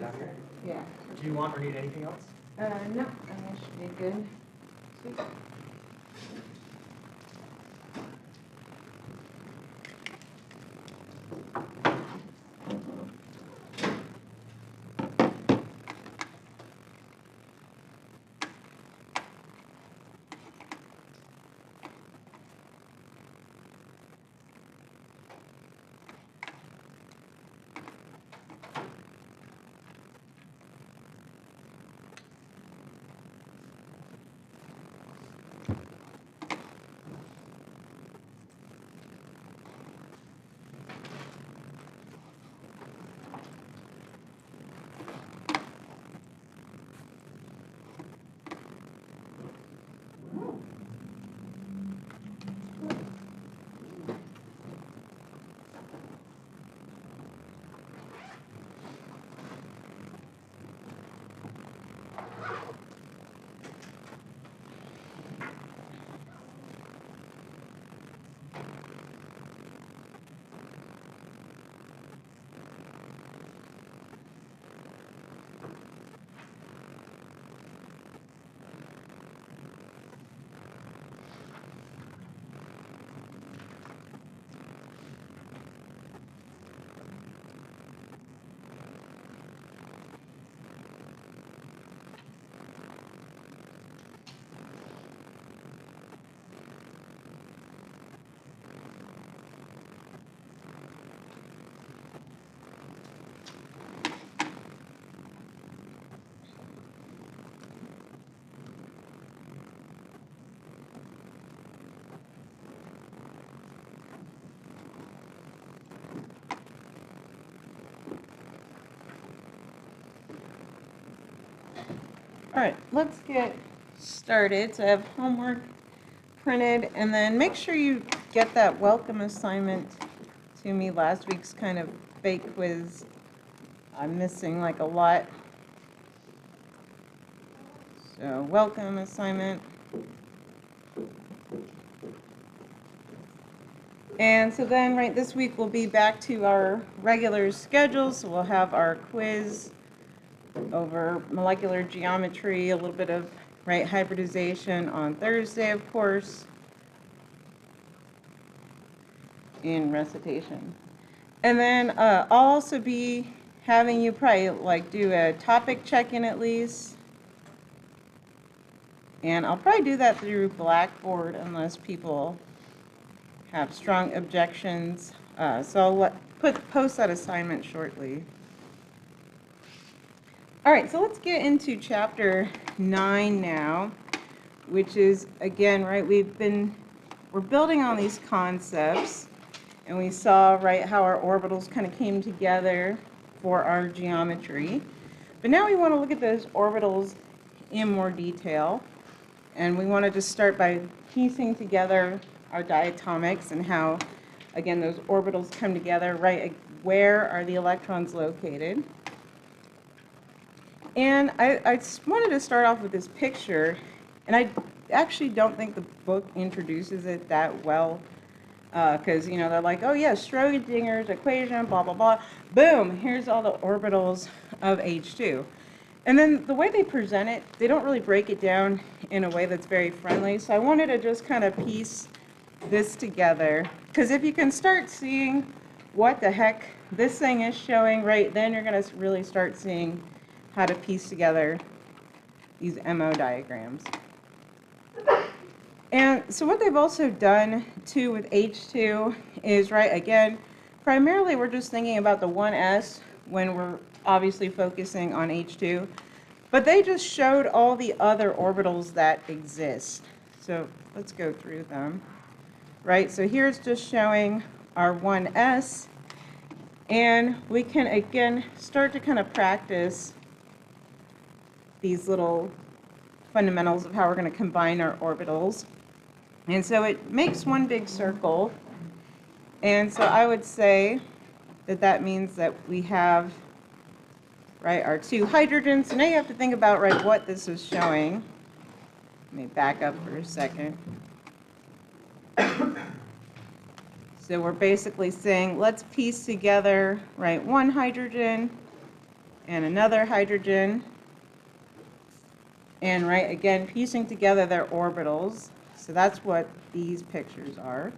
down here? Yeah. Do you want or need anything else? No, I think that should be good. Sweet. All right, let's get started. So I have homework printed, and then make sure you get that welcome assignment to me. Last week's kind of fake quiz. I'm missing like a lot. So welcome assignment. And so then, right, this week we'll be back to our regular schedule. So we'll have our quiz over molecular geometry, a little bit of, right, hybridization on Thursday, of course, in recitation. And then I'll also be having you probably like do a topic check-in at least. And I'll probably do that through Blackboard unless people have strong objections. So I'll post that assignment shortly. All right, so let's get into chapter 9 now, which is, again, right, we're building on these concepts, and we saw, right, how our orbitals kind of came together for our geometry. But now we want to look at those orbitals in more detail, and we want to just start by piecing together our diatomics and how, again, those orbitals come together, right, where are the electrons located? And I just wanted to start off with this picture, and I actually don't think the book introduces it that well, because, you know, they're like, oh yeah, Schrodinger's equation, blah, blah, blah. Boom, here's all the orbitals of H2. And then the way they present it, they don't really break it down in a way that's very friendly. So I wanted to just kind of piece this together, because if you can start seeing what the heck this thing is showing, right, then you're going to really start seeing how to piece together these MO diagrams. And so what they've also done too with H2 is, right, again, primarily we're just thinking about the 1s when we're obviously focusing on H2, but they just showed all the other orbitals that exist. So let's go through them, right? So here's just showing our 1s, and we can again start to kind of practice these little fundamentals of how we're going to combine our orbitals. And so it makes one big circle. And so I would say that that means that we have, right, our two hydrogens. So now you have to think about, right, what this is showing. Let me back up for a second. So we're basically saying, let's piece together, right, one hydrogen and another hydrogen. And right, again, piecing together their orbitals. So that's what these pictures are.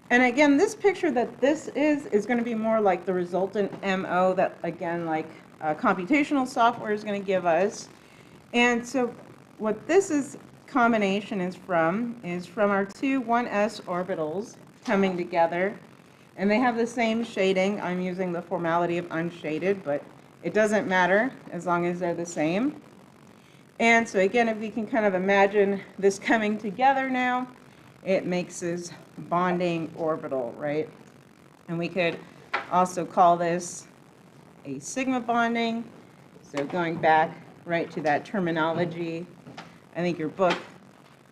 And again, this picture that this is going to be more like the resultant MO that, again, like computational software is going to give us. And so what this is combination is from our two 1s orbitals coming together. And they have the same shading. I'm using the formality of unshaded, but it doesn't matter as long as they're the same. And so again, if we can kind of imagine this coming together now, it makes this bonding orbital, right? And we could also call this a sigma bonding. So going back right to that terminology, I think your book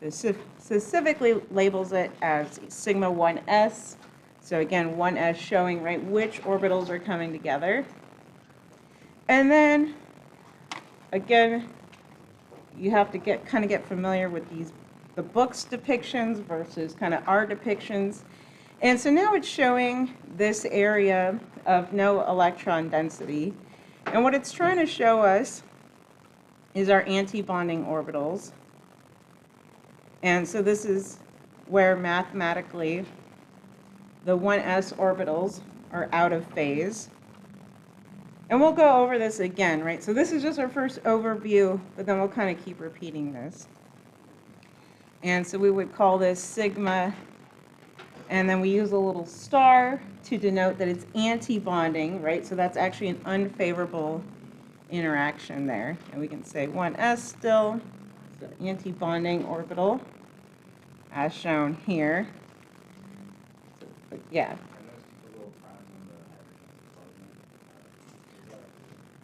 specifically labels it as sigma 1s. So again, 1s showing right which orbitals are coming together. And then again, you have to get familiar with the book's depictions versus kind of our depictions. And so now it's showing this area of no electron density. And what it's trying to show us is our anti-bonding orbitals. And so this is where mathematically the 1s orbitals are out of phase. And we'll go over this again, right? So this is just our first overview, but then we'll kind of keep repeating this. And so we would call this sigma, and then we use a little star to denote that it's anti-bonding, right? So that's actually an unfavorable interaction there. And we can say 1s still, so anti-bonding orbital, as shown here. So, but yeah.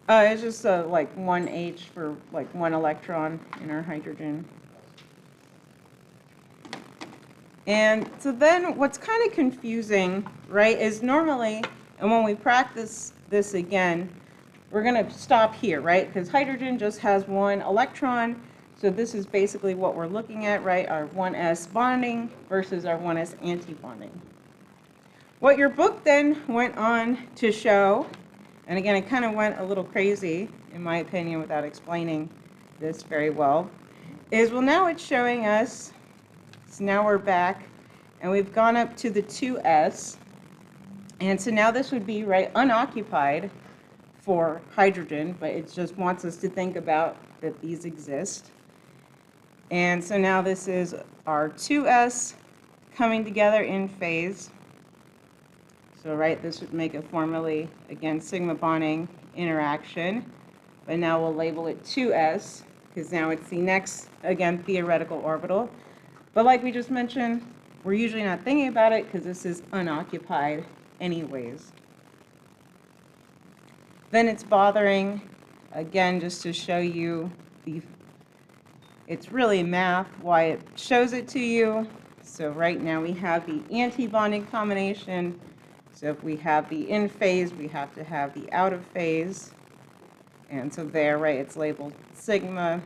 It's just like 1H for like 1 electron in our hydrogen. And so then what's kind of confusing, right, is normally, and when we practice this again, we're going to stop here, right, because hydrogen just has 1 electron. So this is basically what we're looking at, right, our 1s bonding versus our 1s anti-bonding. What your book then went on to show, and again, it kind of went a little crazy, in my opinion, without explaining this very well, is, well, now it's showing us, so now we're back, and we've gone up to the 2s, and so now this would be, right, unoccupied for hydrogen, but it just wants us to think about that these exist. And so now this is our 2s coming together in phase. So, right, this would make a formally, again, sigma bonding interaction. But now we'll label it 2s, because now it's the next, again, theoretical orbital. But like we just mentioned, we're usually not thinking about it because this is unoccupied anyways. Then it's bothering, again, just to show you it's really math, why it shows it to you. So right now we have the anti-bonding combination. So if we have the in phase, we have to have the out of phase. And so there, right, it's labeled sigma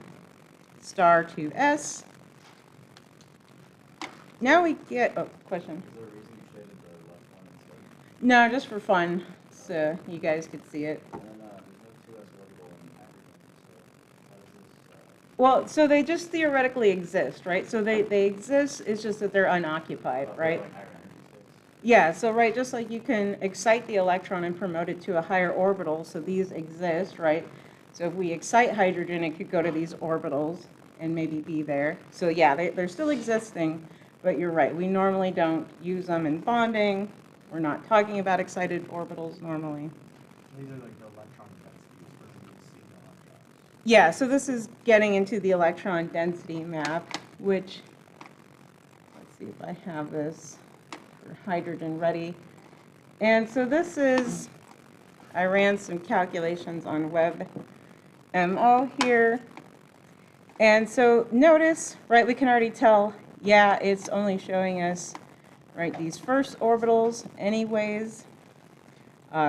star 2s. Now we get, oh, question. Is there a reason you shaded the left one instead? No, just for fun, so you guys could see it. And then there's no 2s orbital in hydrogen, so how does this... Well, so they just theoretically exist, right? So they exist, it's just that they're unoccupied, right? Like higher energy states? Yeah, so right, just like you can excite the electron and promote it to a higher orbital, so these exist, right? So if we excite hydrogen, it could go to these orbitals and maybe be there. So yeah, they're still existing, but you're right, we normally don't use them in bonding. We're not talking about excited orbitals normally. These are like the electron densities for these sigma electrons. Yeah, so this is getting into the electron density map, which, let's see if I have this for hydrogen ready. And so this is, I ran some calculations on WebMO here. And so notice, right, we can already tell, yeah, it's only showing us, right, these first orbitals anyways.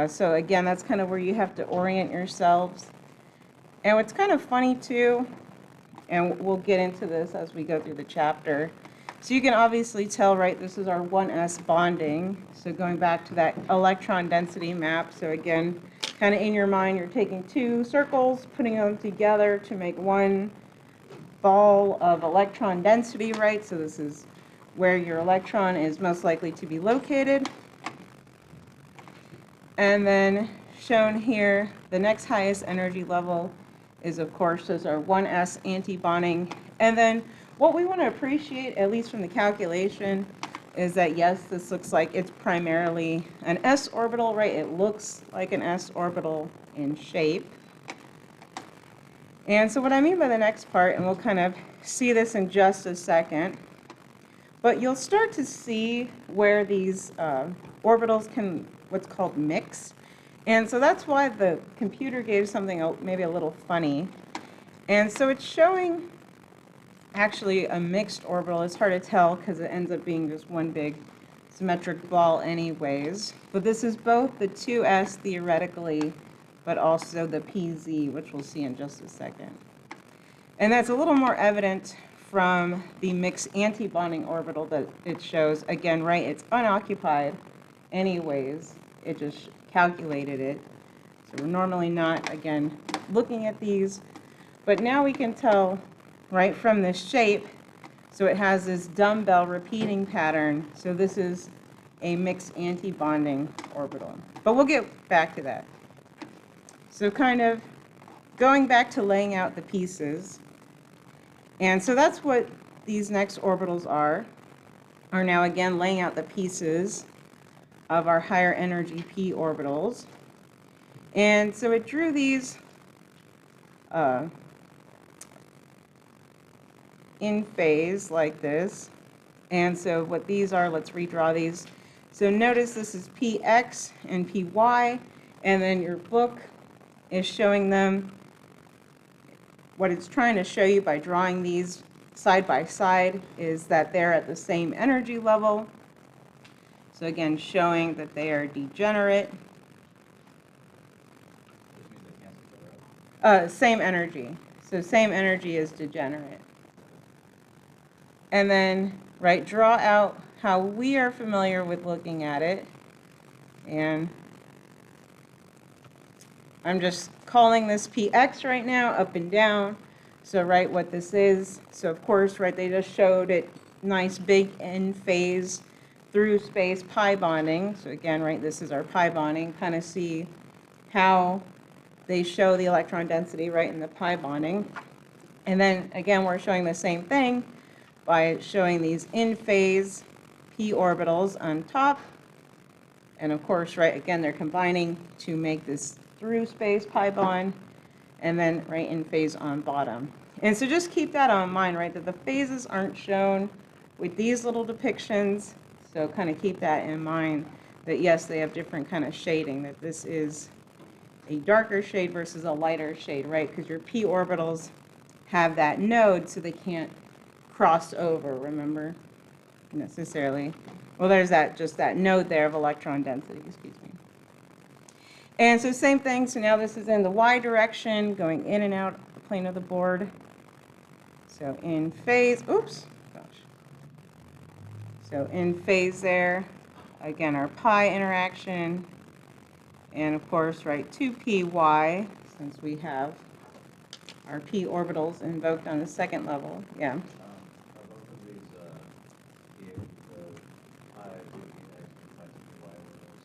So again, that's kind of where you have to orient yourselves. And what's kind of funny too, and we'll get into this as we go through the chapter, so you can obviously tell, right, this is our 1s bonding. So going back to that electron density map, so again, kind of in your mind, you're taking two circles, putting them together to make one ball of electron density, right? So this is where your electron is most likely to be located. And then shown here, the next highest energy level is, of course, those are 1s anti-bonding. And then what we want to appreciate, at least from the calculation, is that, yes, this looks like it's primarily an s orbital, right? It looks like an s orbital in shape. And so what I mean by the next part, and we'll kind of see this in just a second, but you'll start to see where these orbitals can, what's called mix. And so that's why the computer gave something maybe a little funny. And so it's showing actually a mixed orbital. It's hard to tell because it ends up being just one big symmetric ball anyways. But this is both the 2s theoretically, but also the pz, which we'll see in just a second. And that's a little more evident from the mixed antibonding orbital that it shows. Again, right, it's unoccupied anyways. It just calculated it. So we're normally not, again, looking at these. But now we can tell, right, from this shape, so it has this dumbbell repeating pattern. So this is a mixed antibonding orbital. But we'll get back to that. So kind of going back to laying out the pieces. And so that's what these next orbitals are now again laying out the pieces of our higher energy p orbitals. And so it drew these in phase like this. And so what these are, let's redraw these. So notice this is px and py, and then your book is showing them, what it's trying to show you by drawing these side by side is that they're at the same energy level. So again, showing that they are degenerate. Same energy. So same energy is degenerate. And then, right, draw out how we are familiar with looking at it. And I'm just calling this px right now, up and down. So, right, what this is. So, of course, right, they just showed it nice big in phase through space pi bonding. So, again, right, this is our pi bonding. Kind of see how they show the electron density, right, in the pi bonding. And then, again, we're showing the same thing by showing these in phase p orbitals on top. And, of course, right, again, they're combining to make this through space pi bond, and then right in phase on bottom. And so just keep that on mind, right, that the phases aren't shown with these little depictions. So kind of keep that in mind that yes, they have different kind of shading, that this is a darker shade versus a lighter shade, right? Because your p orbitals have that node, so they can't cross over, remember, necessarily. Well, there's that, just that node there of electron density, excuse me. And so same thing, so now this is in the y direction, going in and out the plane of the board. So in phase, oops, gosh. So in phase there, again, our pi interaction, and of course, right, 2py, since we have our p orbitals invoked on the second level, yeah. Are both of these, the pi, the x, and y orbitals,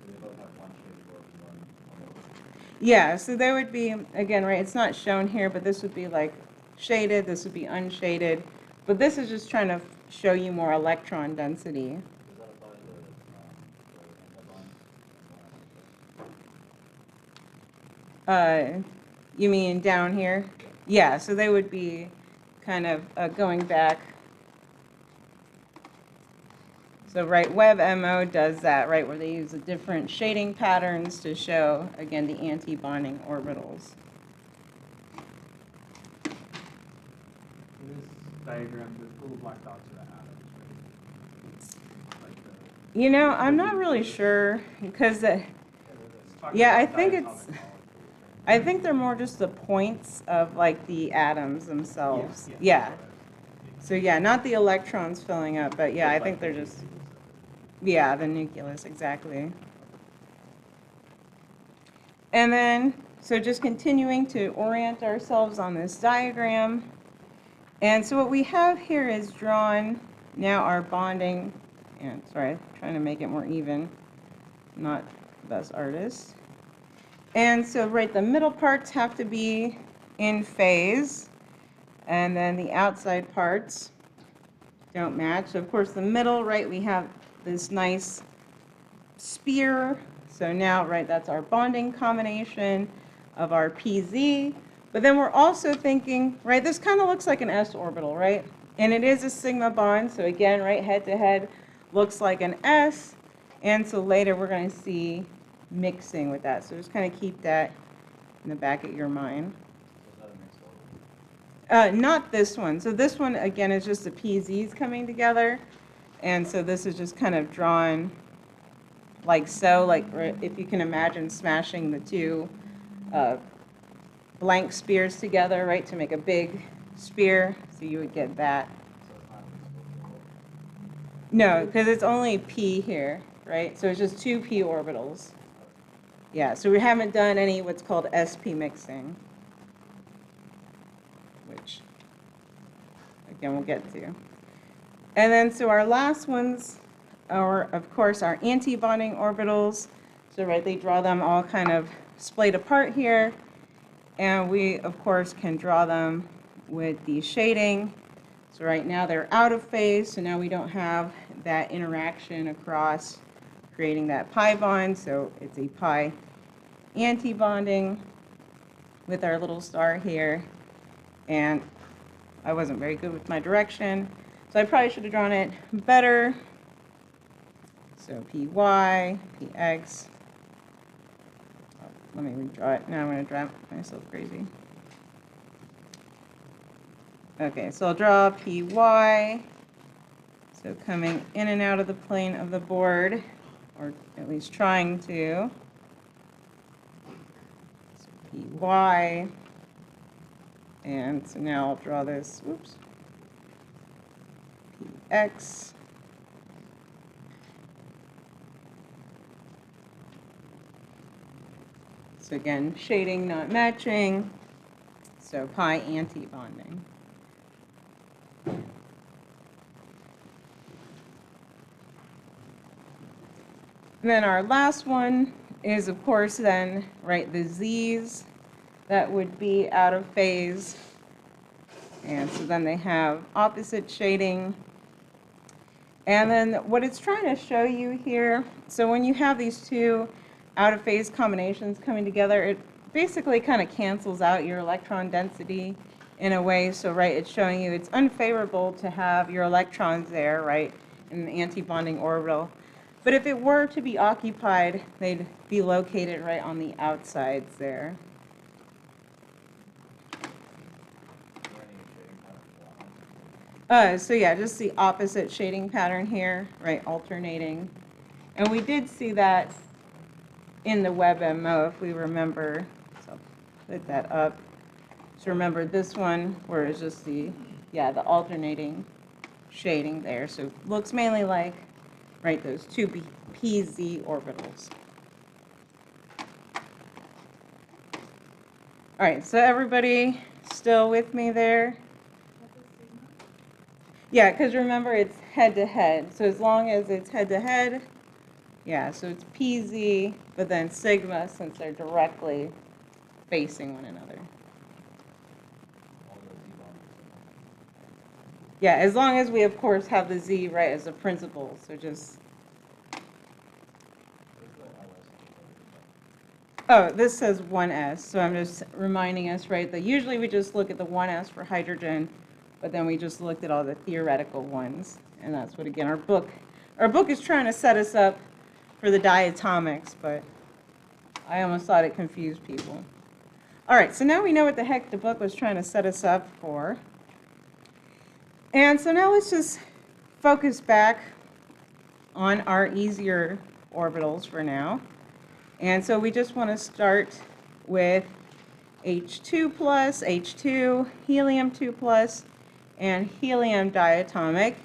do they both have one shaded orb and one orbit? Yeah, so there would be, again, right, it's not shown here, but this would be like shaded, this would be unshaded. But this is just trying to show you more electron density. Does that apply to the antibond? You mean down here? Yeah, so they would be kind of going back. So, right, WebMO does that, right, where they use the different shading patterns to show, again, the anti-bonding orbitals. In this diagram, the little black dots are the atoms, right? Like the, You know, I'm not really sure, because, it's talking yeah, about I think diatomic it's, molecules, right? I think they're more just the points of, like, the atoms themselves. Yes, Yeah. yes. So, yeah, not the electrons filling up, but, yeah, I think they're just, yeah, the nucleus, exactly. And then, so just continuing to orient ourselves on this diagram. And so what we have here is drawn now our bonding, and sorry, trying to make it more even, not the best artist. And so right, the middle parts have to be in phase, and then the outside parts don't match. So of course the middle, right, we have this nice spear. So now, right, that's our bonding combination of our PZ. But then we're also thinking, right, this kind of looks like an s orbital, right? And it is a sigma bond. So again, right, head to head looks like an s. And so later we're going to see mixing with that. So just kind of keep that in the back of your mind. Was that a mixed orbital? Not this one. So this one, again, is just the PZs coming together. And so this is just kind of drawn like so, like if you can imagine smashing the two blank spears together, right, to make a big spear. So you would get that. So it's not a mixed orbital? No, because it's only P here, right? So it's just two P orbitals. Yeah, so we haven't done any what's called SP mixing, which, again, we'll get to. And then, so our last ones are, of course, our anti-bonding orbitals. So, right, they draw them all kind of splayed apart here. And we, of course, can draw them with the shading. So right now they're out of phase, so now we don't have that interaction across creating that pi bond. So it's a pi anti-bonding with our little star here. And I wasn't very good with my direction, so I probably should have drawn it better. So py, px. Oh, let me redraw it. Now I'm going to drive myself crazy. Okay, so I'll draw py. So coming in and out of the plane of the board, or at least trying to. So py. And so now I'll draw this, whoops, px. So again, shading not matching, so pi anti-bonding. And then our last one is, of course, then, right, the Z's that would be out of phase. And so then they have opposite shading. And then what it's trying to show you here, so when you have these two out of phase combinations coming together, it basically kind of cancels out your electron density in a way. So, right, it's showing you it's unfavorable to have your electrons there, right, in an anti-bonding orbital. But if it were to be occupied, they'd be located right on the outsides there. So yeah, just the opposite shading pattern here, right, alternating. And we did see that in the WebMO, if we remember. So I'll put that up. So remember this one, where it's just the alternating shading there. So it looks mainly like, right, those two PZ orbitals. All right, so everybody still with me there? Yeah, because remember it's head-to-head. So as long as it's head-to-head, yeah, so it's PZ, but then sigma since they're directly facing one another. Yeah, as long as we, of course, have the Z, right, as a principal. So just... Oh, this says 1s, so I'm just reminding us, right, that usually we just look at the 1s for hydrogen, but then we just looked at all the theoretical ones. And that's what, again, our book is trying to set us up for the diatomics, but I almost thought it confused people. All right, so now we know what the heck the book was trying to set us up for. And so now let's just focus back on our easier orbitals for now. And so we just want to start with H2+, H2, helium 2+, and helium diatomic.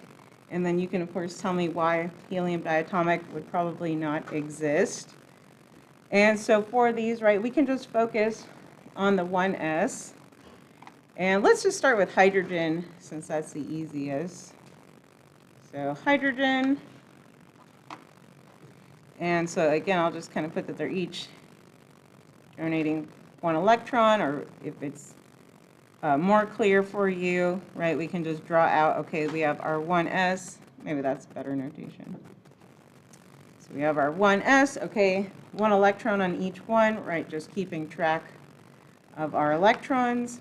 And then you can, of course, tell me why helium diatomic would probably not exist. And so for these, right, we can just focus on the 1s. And let's just start with hydrogen, since that's the easiest. So hydrogen. And so again, I'll just kind of put that they're each donating 1 electron, or if it's more clear for you, right, we can just draw out, okay, we have our 1s. Maybe that's better notation. So we have our 1s, okay, 1 electron on each one, right, just keeping track of our electrons.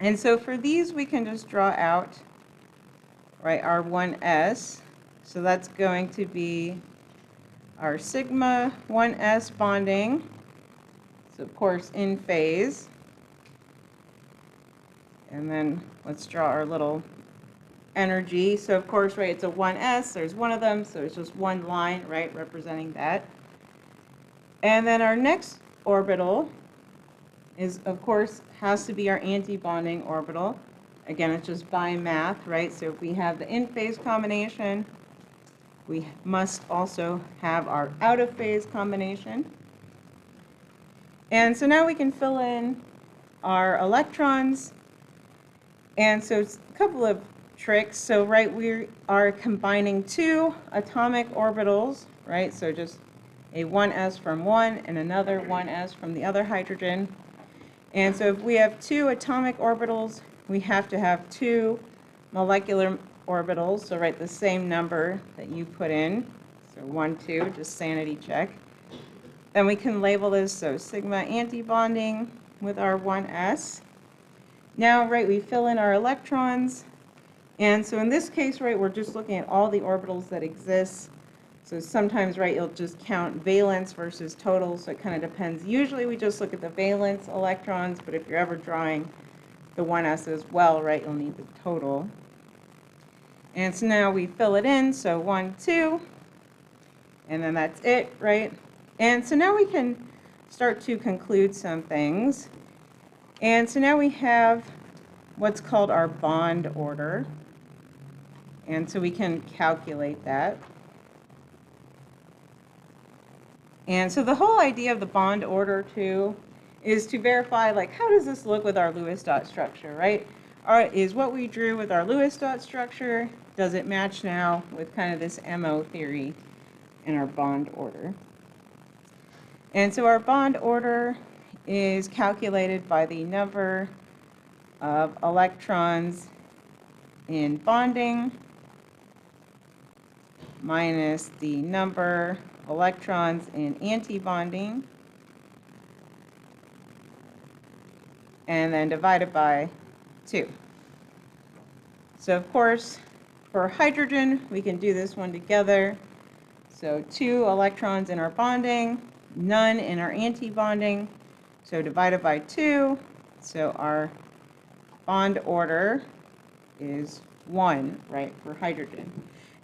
And so for these, we can just draw out, right, our 1s. So that's going to be our sigma 1s bonding. So of course in phase. And then let's draw our little energy. So of course, right, it's a 1s, there's one of them, so it's just one line, right, representing that. And then our next orbital is, of course, has to be our anti-bonding orbital. Again, it's just by math, right? So if we have the in-phase combination, we must also have our out-of-phase combination. And so now we can fill in our electrons. And so it's a couple of tricks. So, right, we are combining 2 atomic orbitals, right? So just a 1s from one and another 1s from the other hydrogen. And so if we have 2 atomic orbitals, we have to have 2 molecular orbitals. So write the same number that you put in. So 1, 2, just sanity check. Then we can label this, so sigma antibonding with our 1s. Now, right, we fill in our electrons. And so in this case, right, we're just looking at all the orbitals that exist. So sometimes, right, you'll just count valence versus total, so it kind of depends. Usually we just look at the valence electrons, but if you're ever drawing the 1s as well, right, you'll need the total. And so now we fill it in, so 1, 2, and then that's it, right? And so now we can start to conclude some things. And so now we have what's called our bond order. And so we can calculate that. And so the whole idea of the bond order, too, is to verify, like, how does this look with our Lewis dot structure, right? Is what we drew with our Lewis dot structure, does it match now with kind of this MO theory in our bond order? And so our bond order is calculated by the number of electrons in bonding minus the number of electrons in antibonding, and then divided by 2. So of course, for hydrogen, we can do this one together. So 2 electrons in our bonding, none in our antibonding, so divided by 2. So our bond order is 1, right, for hydrogen.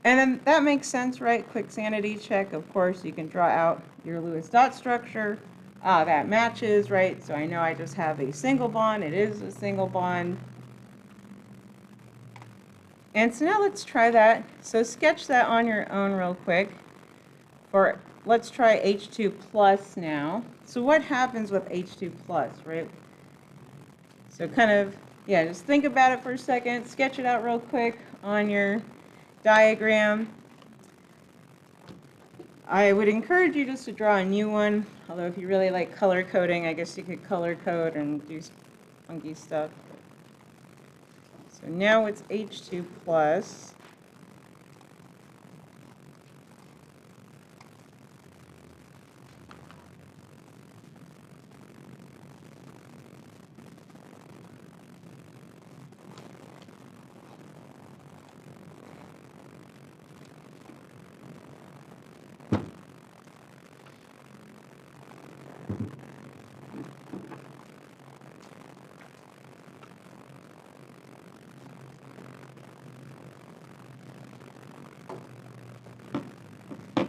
And then that makes sense, right? Quick sanity check. Of course, you can draw out your Lewis dot structure. That matches, right? So I know I just have a single bond. It is a single bond. And so now let's try that. So sketch that on your own real quick. Let's try H2 plus now. So what happens with H2 plus, right? So kind of, yeah, just think about it for a second. Sketch it out real quick on your diagram. I would encourage you just to draw a new one, although if you really like color coding, I guess you could color code and do funky stuff. So now it's H2 plus.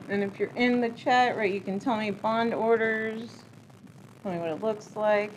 And if you're in the chat, right, you can tell me bond orders, tell me what it looks like.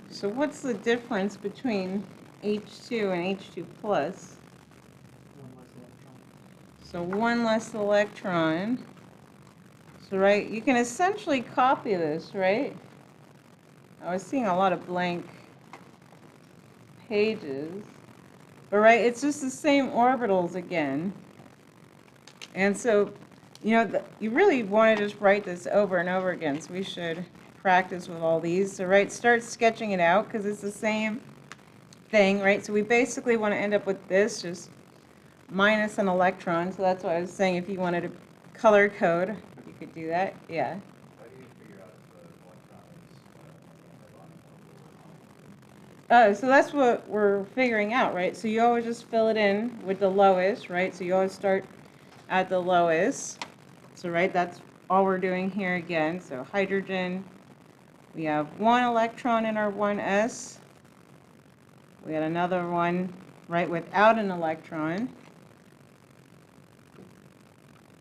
So what's the difference between H2 and H2 plus? So one less electron. So right, you can essentially copy this, right? I was seeing a lot of blank pages. But right, it's just the same orbitals again. And so, you know, you really want to just write this over and over again. So we should practice with all these. So right, start sketching it out because it's the same thing, right? So we basically want to end up with this, just minus an electron. So that's why I was saying if you wanted to color code, you could do that. Yeah. How do you figure out if the electron is So that's what we're figuring out, right? So you always just fill it in with the lowest, right? So you always start at the lowest. So right, that's all we're doing here again. So hydrogen, we have one electron in our 1s. We had another one right without an electron.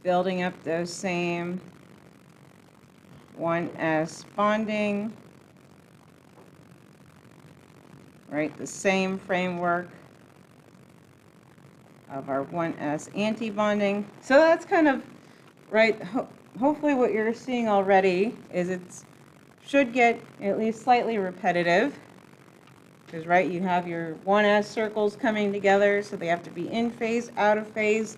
Building up those same 1s bonding. Right, the same framework of our 1s antibonding. So that's kind of, right, hopefully what you're seeing already is it should get at least slightly repetitive. Because, right, you have your 1s circles coming together, so they have to be in phase, out of phase.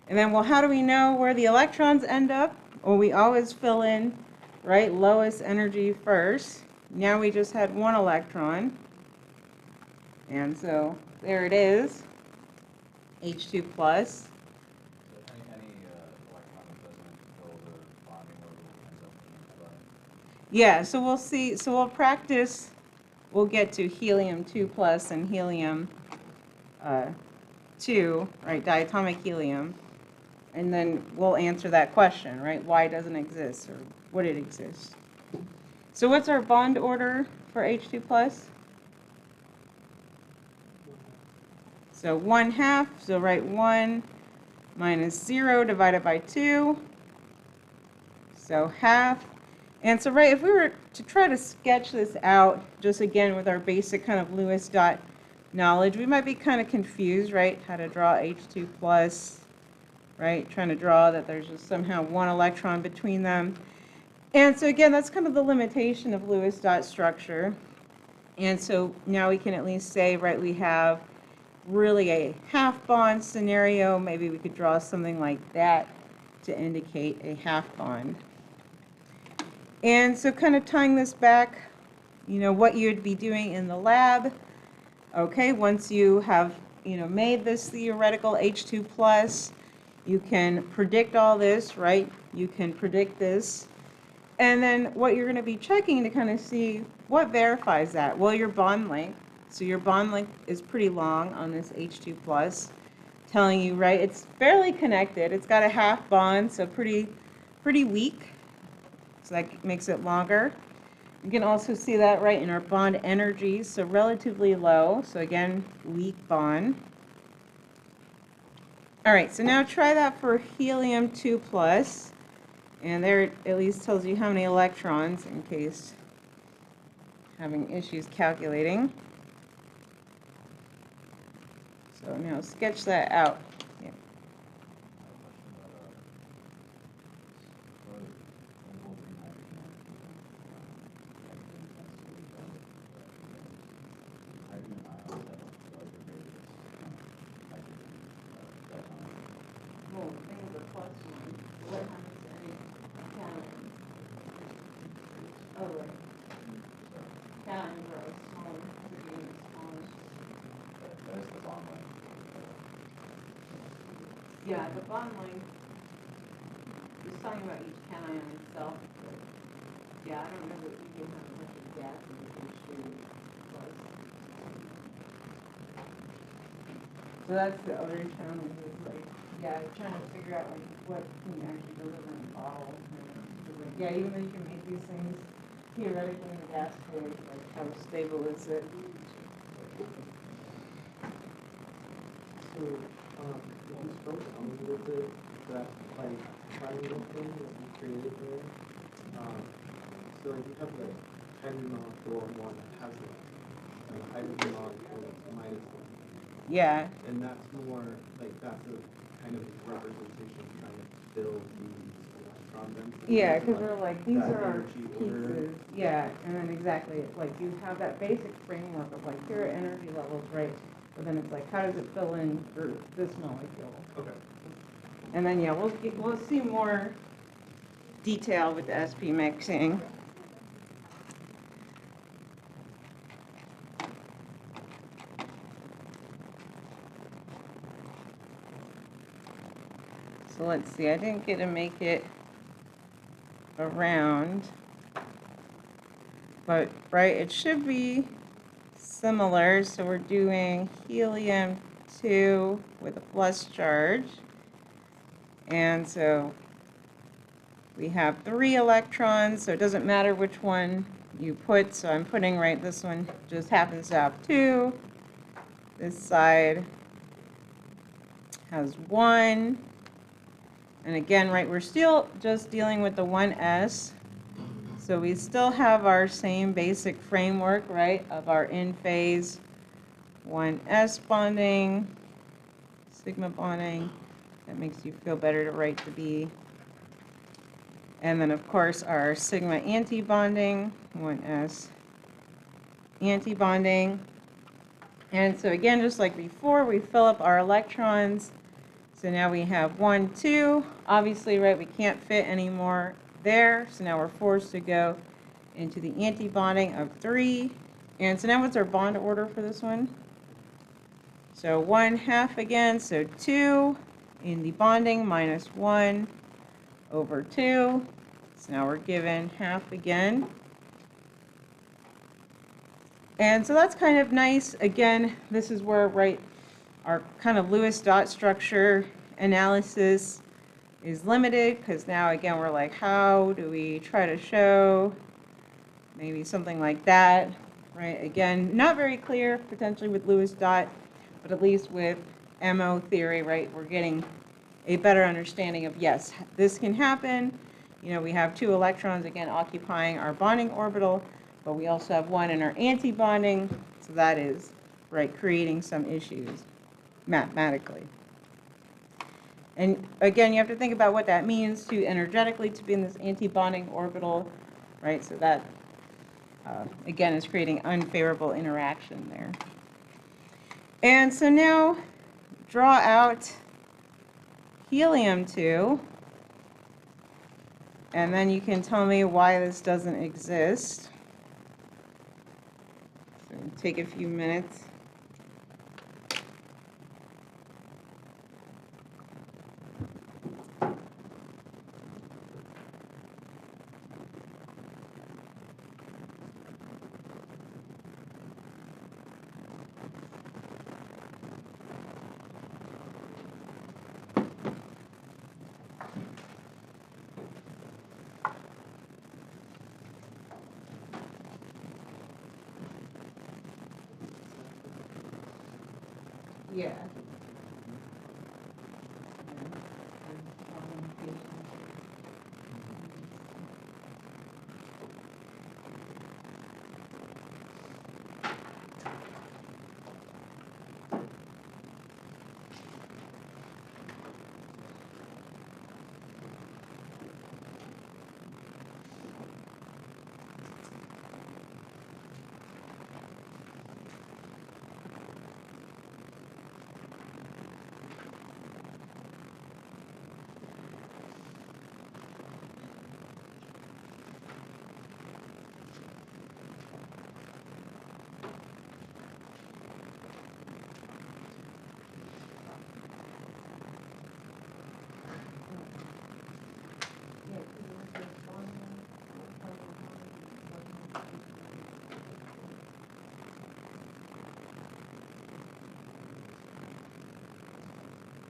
And then, well, how do we know where the electrons end up? Well, we always fill in, right, lowest energy first. Now we just had one electron. And so there it is, H2 plus. So any electron that doesn't fill the bonding orbital ends up being flooded. Yeah, so we'll see, so we'll practice, we'll get to helium 2 plus and helium 2, right, diatomic helium. And then we'll answer that question, right, why it doesn't exist or would it exist. So what's our bond order for H2 plus? So 1/2, so write 1 minus 0 divided by 2. So half. And so, right, if we were to try to sketch this out, just again with our basic kind of Lewis dot knowledge, we might be kind of confused, right, how to draw H2 plus, right, trying to draw that there's just somehow one electron between them. And so again, that's kind of the limitation of Lewis dot structure. And so now we can at least say, right, we have really a half bond scenario. Maybe we could draw something like that to indicate a half bond. And so kind of tying this back, you know, what you'd be doing in the lab. Okay, once you have, you know, made this theoretical H2 plus, you can predict all this, right? You can predict this. And then what you're going to be checking to kind of see what verifies that. Well, your bond length. So your bond length is pretty long on this H2 plus, telling you, right, it's fairly connected. It's got a half bond, so pretty weak. So that makes it longer. You can also see that right in our bond energy, so relatively low. So again, weak bond. All right, so now try that for helium 2 plus. And there it at least tells you how many electrons in case having issues calculating. So now sketch that out. Yeah. Well, think of the plus one. What happens to any cations? Oh, right. Cations are smaller. Yeah, the bond length is talking about each cation itself. But yeah, I don't know that we can have a bunch of gas in the H2 plus. So that's the other challenge is like, yeah, trying to figure out like what can you actually deliver in bottles. And, like, yeah, even though you can make these things theoretically in the gas phase, like how stable is it? So, if you spoke a little bit that like triangle thing that you created there, so like you have the hydrogen molecule one that has it, and the hydrogen molecule minus one. Yeah. And that's more like that's a kind of representation of trying to fill these electron densities. Yeah, because we're like, these that are our energy order. pieces. Yeah, and then exactly, it's like you have that basic framework of like, here are energy levels, right? But then it's like, how does it fill in for this molecule? Okay. And then, yeah, we'll see more detail with the SP mixing. So let's see, I didn't get to make it around, but right, it should be similar. So we're doing helium-2 with a plus charge. And so we have 3 electrons, so it doesn't matter which one you put. So I'm putting, right, this one just happens to have 2. This side has 1. And again, right, we're still just dealing with the 1s. So we still have our same basic framework, right, of our in-phase 1s bonding, sigma bonding. That makes you feel better to write the B. And then, of course, our sigma anti-bonding, 1s anti-bonding. And so again, just like before, we fill up our electrons. So now we have 1, 2. Obviously, right, we can't fit anymore there. So now we're forced to go into the anti-bonding of 3. And so now what's our bond order for this one? So 1/2 again, so 2 in the bonding minus 1 over 2. So now we're given half again. And so that's kind of nice. Again, this is where, right, our kind of Lewis dot structure analysis is limited, because now, again, we're like, how do we try to show maybe something like that, right? Again, not very clear potentially with Lewis dot, but at least with MO theory, right, we're getting a better understanding of, yes, this can happen. You know, we have 2 electrons, again, occupying our bonding orbital, but we also have 1 in our anti-bonding, so that is, right, creating some issues mathematically. And again, you have to think about what that means to energetically to be in this anti-bonding orbital, right? So that, again, is creating unfavorable interaction there. And so now, draw out helium-2, and then you can tell me why this doesn't exist. So take a few minutes. Yeah.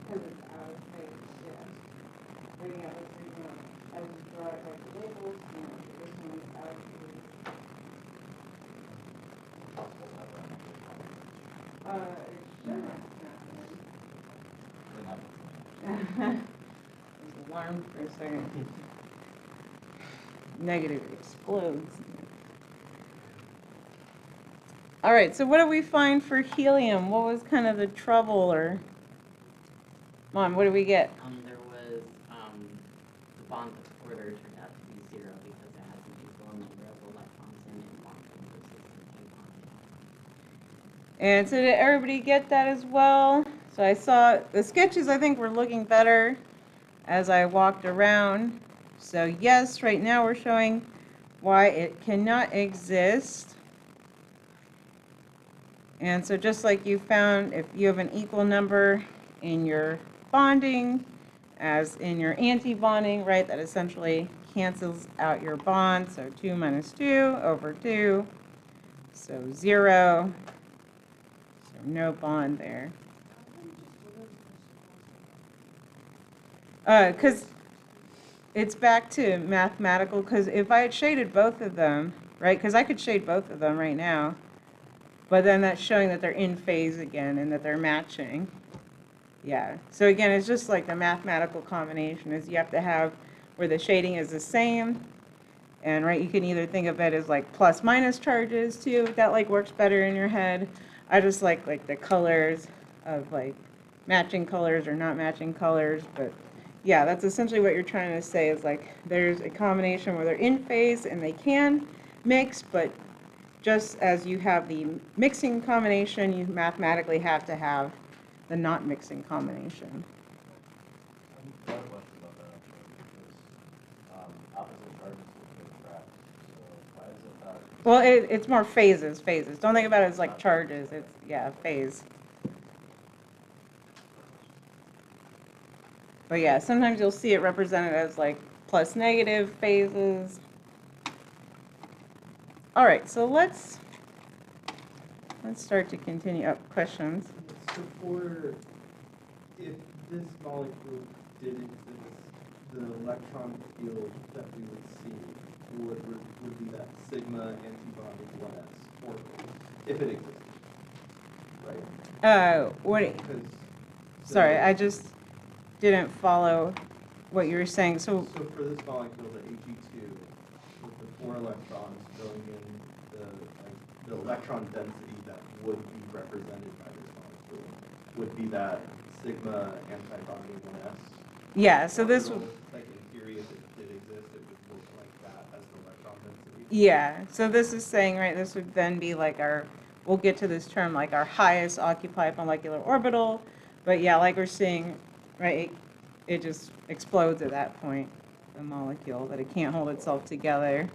Because it's out of phase, yeah. But yeah, let's see, I just draw it like the labels, and this one is out of phase. It should not happen. I was alarmed for a second. Negative explodes. All right, so what did we find for helium? What was kind of the trouble, or Mom, what did we get? There was, the bond order turned out to be 0 because it has an equal number of electrons in it bonding versus an And so did everybody get that as well? So I saw the sketches, I think, were looking better as I walked around. So yes, right now we're showing why it cannot exist. And so just like you found, if you have an equal number in your bonding as in your anti-bonding, right, that essentially cancels out your bond. So 2 minus 2 over 2, so 0. So no bond there. Because it's back to mathematical, because if I had shaded both of them, right, because I could shade both of them right now, but then that's showing that they're in phase again and that they're matching. Yeah, so again, it's just like the mathematical combination is you have to have where the shading is the same, and right, you can either think of it as like plus minus charges too, if that like works better in your head. I just like the colors of like matching colors or not matching colors, but yeah, that's essentially what you're trying to say is like there's a combination where they're in phase and they can mix, but just as you have the mixing combination, you mathematically have to have the not mixing combination. I have a question about that actually, because opposite charges will attract. So why is it that? Well, it's more phases. Don't think about it as like charges. It's, yeah, phase. But yeah, sometimes you'll see it represented as like plus negative phases. All right, so let's start to continue up questions. So for, if this molecule did exist, the electron field that we would see would be that sigma antibonding 1s orbital, if it existed, right? What? Because Sorry, I just didn't follow what you were saying. So for this molecule, the Ag2, with the 4 electrons filling in the electron density that would be represented by this molecule would be that sigma antibonding 1s. yeah, so this would. Like in theory, if it did exist, it would look like that as the electron density. Yeah, so this is saying, right, this would then be like our, we'll get to this term, like our highest occupied molecular orbital. But yeah, like we're seeing, right, it just explodes at that point, the molecule, that it can't hold itself together.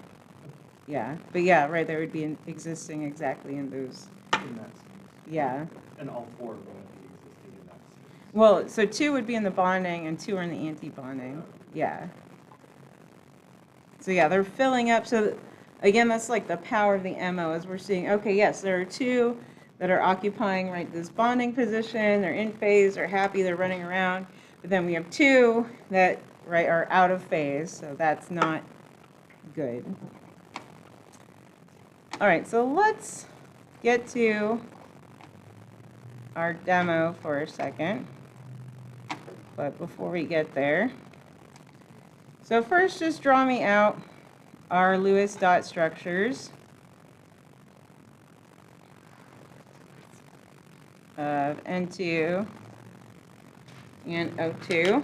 Yeah, but yeah, right, there would be existing exactly in those. In that sense. Yeah. And all 4 would only be existing in that sense. Well, so 2 would be in the bonding and 2 are in the anti-bonding. Yeah. So yeah, they're filling up. So again, that's like the power of the MO as we're seeing, okay, yes, there are 2 that are occupying, right, this bonding position. They're in phase, they're happy, they're running around. But then we have 2 that, right, are out of phase. So that's not good. All right, so let's get to our demo for a second. But before we get there, so first just draw me out our Lewis dot structures of N2 and O2.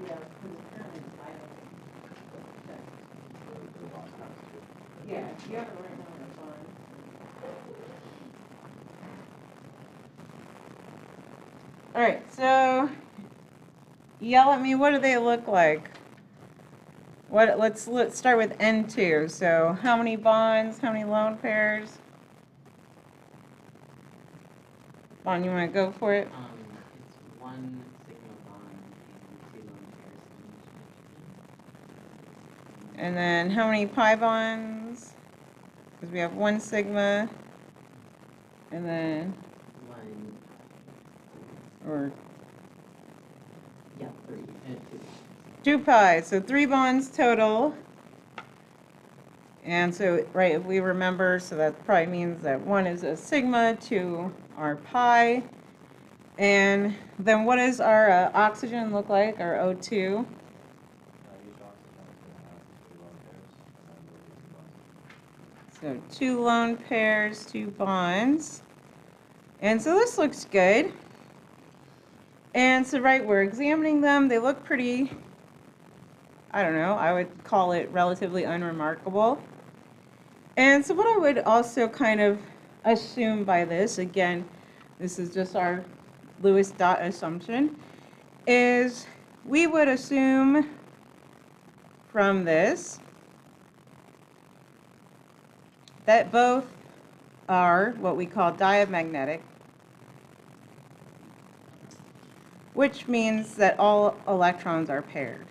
Yeah, because apparently it's vital. The bond has to. Yeah, you have it right now on the bond. All right, so yell at me, what do they look like? Let's start with N2. So how many bonds, how many lone pairs? Bond, you want to go for it? It's one sigma bond and two lone pairs in each nitrogen. And then how many pi bonds? Because we have one sigma, and then, One, or yeah, three, and two. 2 pi, so 3 bonds total. And so, right, if we remember, so that probably means that 1 is a sigma, 2 are pi. And then what does our oxygen look like, our O2? Each oxygen is gonna have 2 lone pairs, and then the bonds. So 2 lone pairs, 2 bonds. And so this looks good. And so, right, we're examining them. They look pretty, I don't know, I would call it relatively unremarkable. And so what I would also kind of assume by this, again, this is just our Lewis dot assumption, is we would assume from this that both are what we call diamagnetic, which means that all electrons are paired.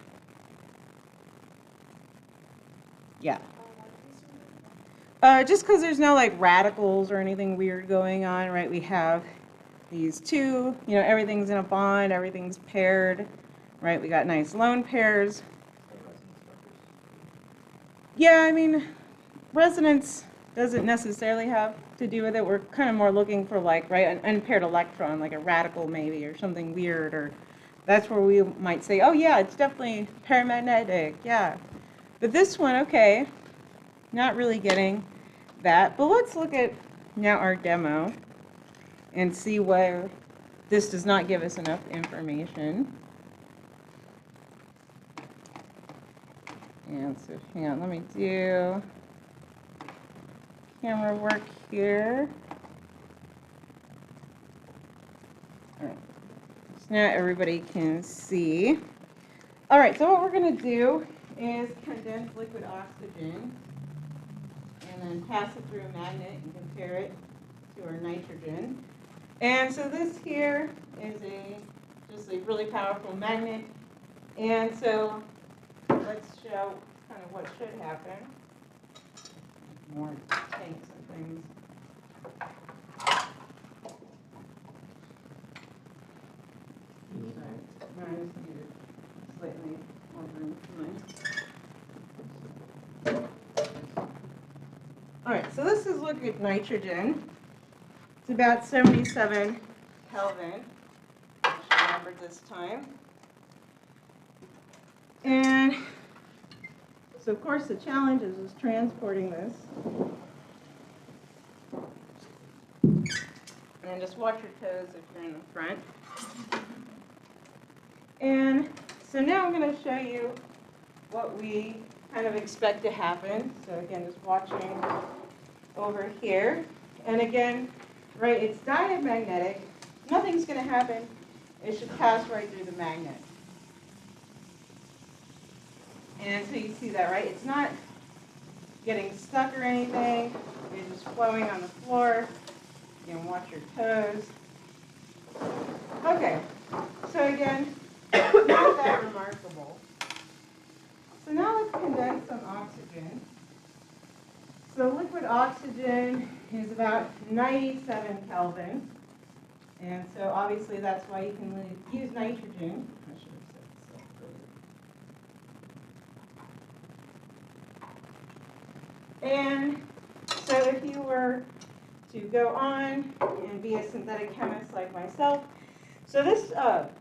Yeah. Just because there's no like radicals or anything weird going on, right? We have these two, everything's in a bond, everything's paired, right? We got nice lone pairs. So resonance structures. Yeah, I mean, resonance doesn't necessarily have to do with it. We're kind of more looking for like, right, an unpaired electron, like a radical maybe, or something weird, or that's where we might say, oh yeah, it's definitely paramagnetic, yeah. But this one, okay, not really getting that. But let's look at now our demo and see where this does not give us enough information. And so hang on, let me do camera work here. All right, so now everybody can see. All right, so what we're going to do is condense liquid oxygen and then pass it through a magnet and compare it to our nitrogen. And so this here is just a really powerful magnet. And so let's show kind of what should happen. More tanks and things. Sorry, I just needed slightly more room for mine. All right, so this is liquid nitrogen. It's about 77 Kelvin. I should remember this time. And so, of course, the challenge is transporting this. And just watch your toes if you're in the front. And so now I'm going to show you what we kind of expect to happen. So again, just watching over here. And again, right, it's diamagnetic. Nothing's going to happen. It should pass right through the magnet. And so you see that, right? It's not getting stuck or anything. It's just flowing on the floor. You can watch your toes. Okay, so again, not that remarkable. So now let's condense some oxygen. So liquid oxygen is about 97 Kelvin. And so obviously that's why you can use nitrogen. I should have said so earlier. And so if you were to go on and be a synthetic chemist like myself, so this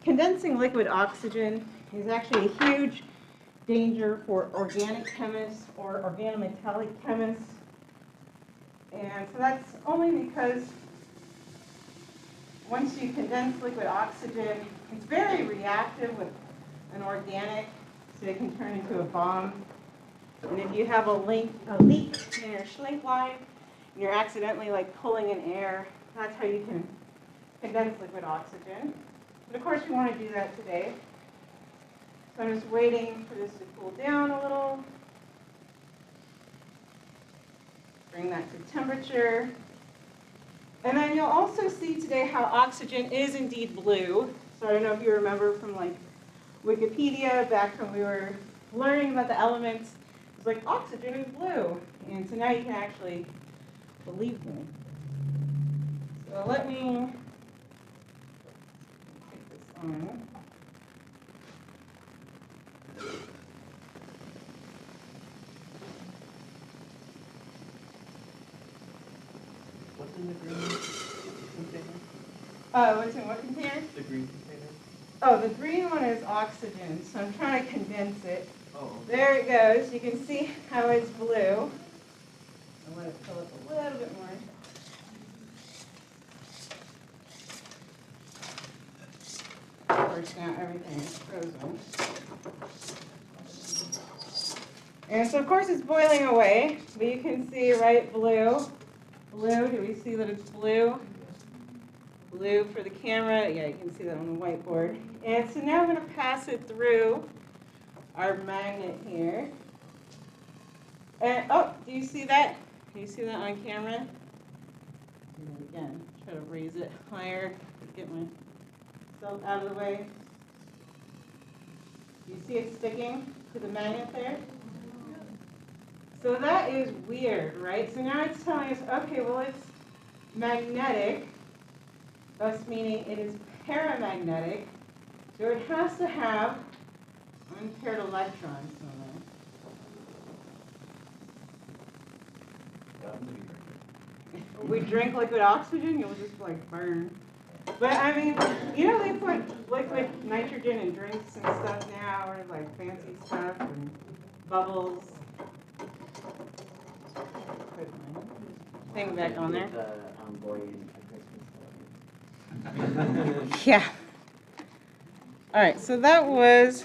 condensing liquid oxygen is actually a huge danger for organic chemists or organometallic chemists. And so that's only because once you condense liquid oxygen, it's very reactive with an organic, so it can turn into a bomb. And if you have a leak in your shrink line, and you're accidentally like pulling in air, that's how you can condense liquid oxygen. But of course, we want to do that today. So I'm just waiting for this to cool down a little. Bring that to temperature. And then you'll also see today how oxygen is indeed blue. So I don't know if you remember from like Wikipedia back when we were learning about the elements. It's like oxygen is blue. And so now you can actually believe me. So let me take this on. What's in the green container? What's in what container? The green container? Oh, the green one is oxygen, so I'm trying to condense it. Oh. There it goes. You can see how it's blue. I want to fill up a little bit more. Of course, now everything is frozen. And so, of course, it's boiling away, but you can see, right, blue. Blue, do we see that it's blue? Blue for the camera. Yeah, you can see that on the whiteboard. And so now I'm going to pass it through our magnet here. And, oh, do you see that? Do you see that on camera? And again, try to raise it higher, get myself out of the way. Do you see it sticking to the magnet there? So that is weird, right? So now it's telling us, okay, well, it's magnetic, thus meaning it is paramagnetic. So it has to have unpaired electrons somewhere. We drink liquid oxygen, you'll just like burn. But I mean, you know they put liquid nitrogen in drinks and stuff now, or like fancy stuff and bubbles. Put my thing back on there. Boy in a Christmas. Yeah. All right, so that was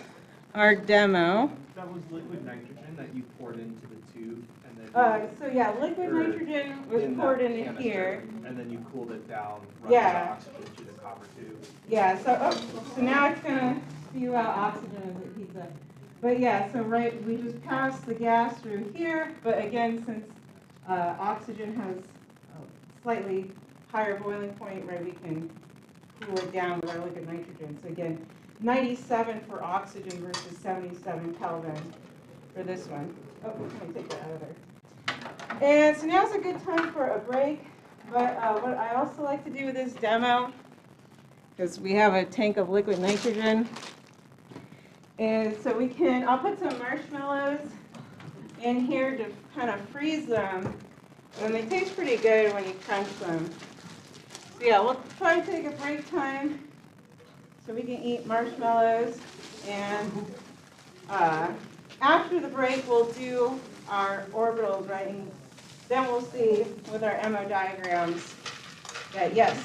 our demo. That was liquid nitrogen that you poured into the tube, and then So yeah, liquid nitrogen was poured that into canister, here. and then you cooled it down, running Yeah. the oxygen through the copper tube. Yeah, so now it's gonna spew out oxygen as it heats up. But yeah, so right, we just pass the gas through here, but again, since oxygen has a slightly higher boiling point, right, we can cool it down with our liquid nitrogen. So again, 97 for oxygen versus 77 Kelvin for this one. Oh, let me take that out of there. And so now's a good time for a break. But what I also like to do with this demo, because we have a tank of liquid nitrogen, is so we can, I'll put some marshmallows in here to kind of freeze them. And they taste pretty good when you crunch them. So yeah, we'll try to take a break time so we can eat marshmallows. And after the break, we'll do our orbitals, right? And then we'll see with our MO diagrams that yes,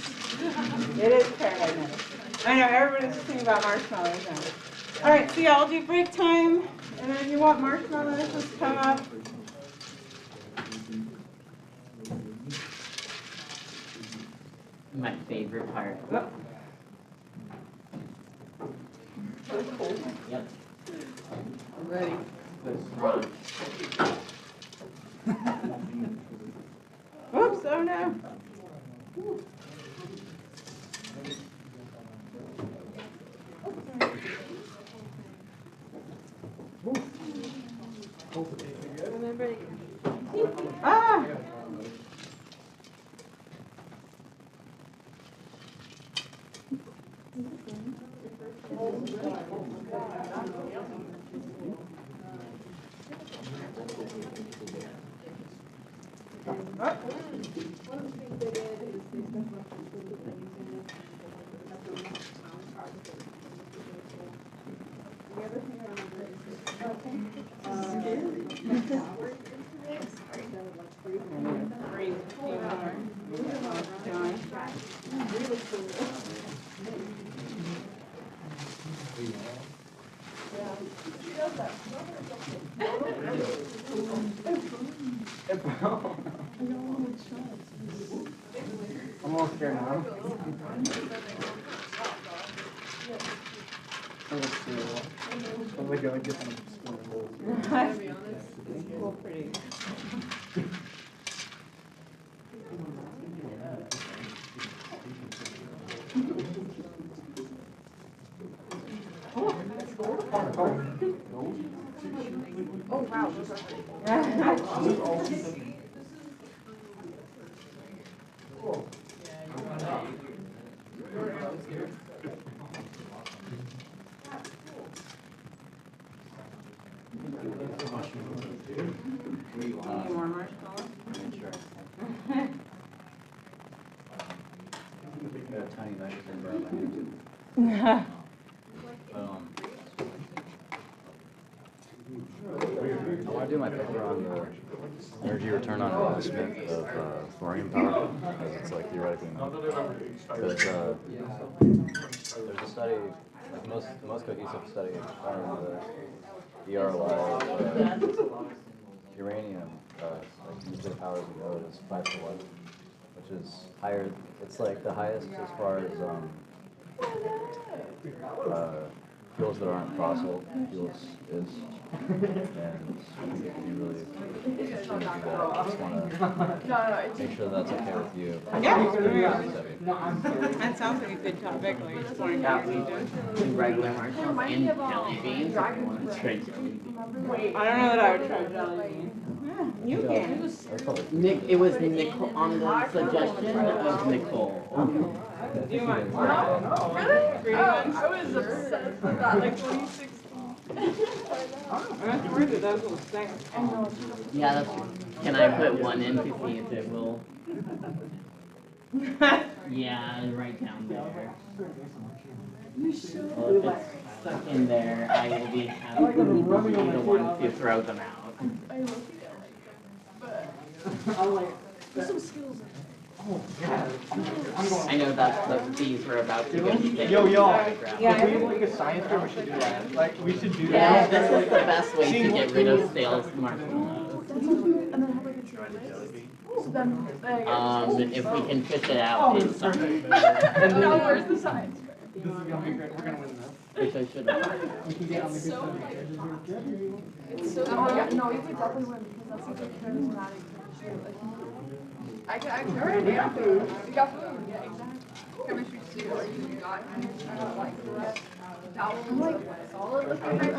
it is paramagnetic. I know everybody's thinking about marshmallows now. All right, so yeah, I'll do break time. And then if you want marshmallows, just come up. My favorite part. Oh. Yep. I'm ready. Wrong. Oops, oh no. Ah! I'm gonna go and get some scrambles. Well, pretty. Oh, wow. Any more marshmallows? Got a tiny knife in there. I want to do my paper on the energy return on investment of thorium power, because it's like theoretically not. Because there's a study, like the most cohesive study on the ERLI of uranium, like nuclear power as a node is 5 to 1, which is higher. It's like the highest as far as fuels that aren't fossil fuels is. And if you really interested in that, I just want to make sure that's okay with you. Yeah. That That sounds like a good topic. Like, just want to get your region. Regular marshmallows and jelly beans. If you want to try jelly beans. I don't know that I would try jelly beans. You can. Nick, it was Nicole on the suggestion of Nicole. Do you want? Really? I was obsessed with that, like 2016. That's weird that those will stink. Yeah, that's. Can I put one in to see if it will? Yeah, right down there. Well, if it's stuck in there, I will be happy to be the one to throw them out. I know these were about to go stick. Yo, y'all. Yeah, If we have like a science fair, we should do that. Like, we should do Yeah, that. this is the best way to get rid of stale marshmallows. If we can fish it out, it's something. Now where's the science? This is gonna be great. We're gonna win this. Which I should have. We can get on the good side. It's so, oh yeah, no, you could definitely win because that's such a charismatic shoot. Like, I heard it, yeah. You got food, yeah, exactly. Chemistry too, or you got like that one was like solid looking right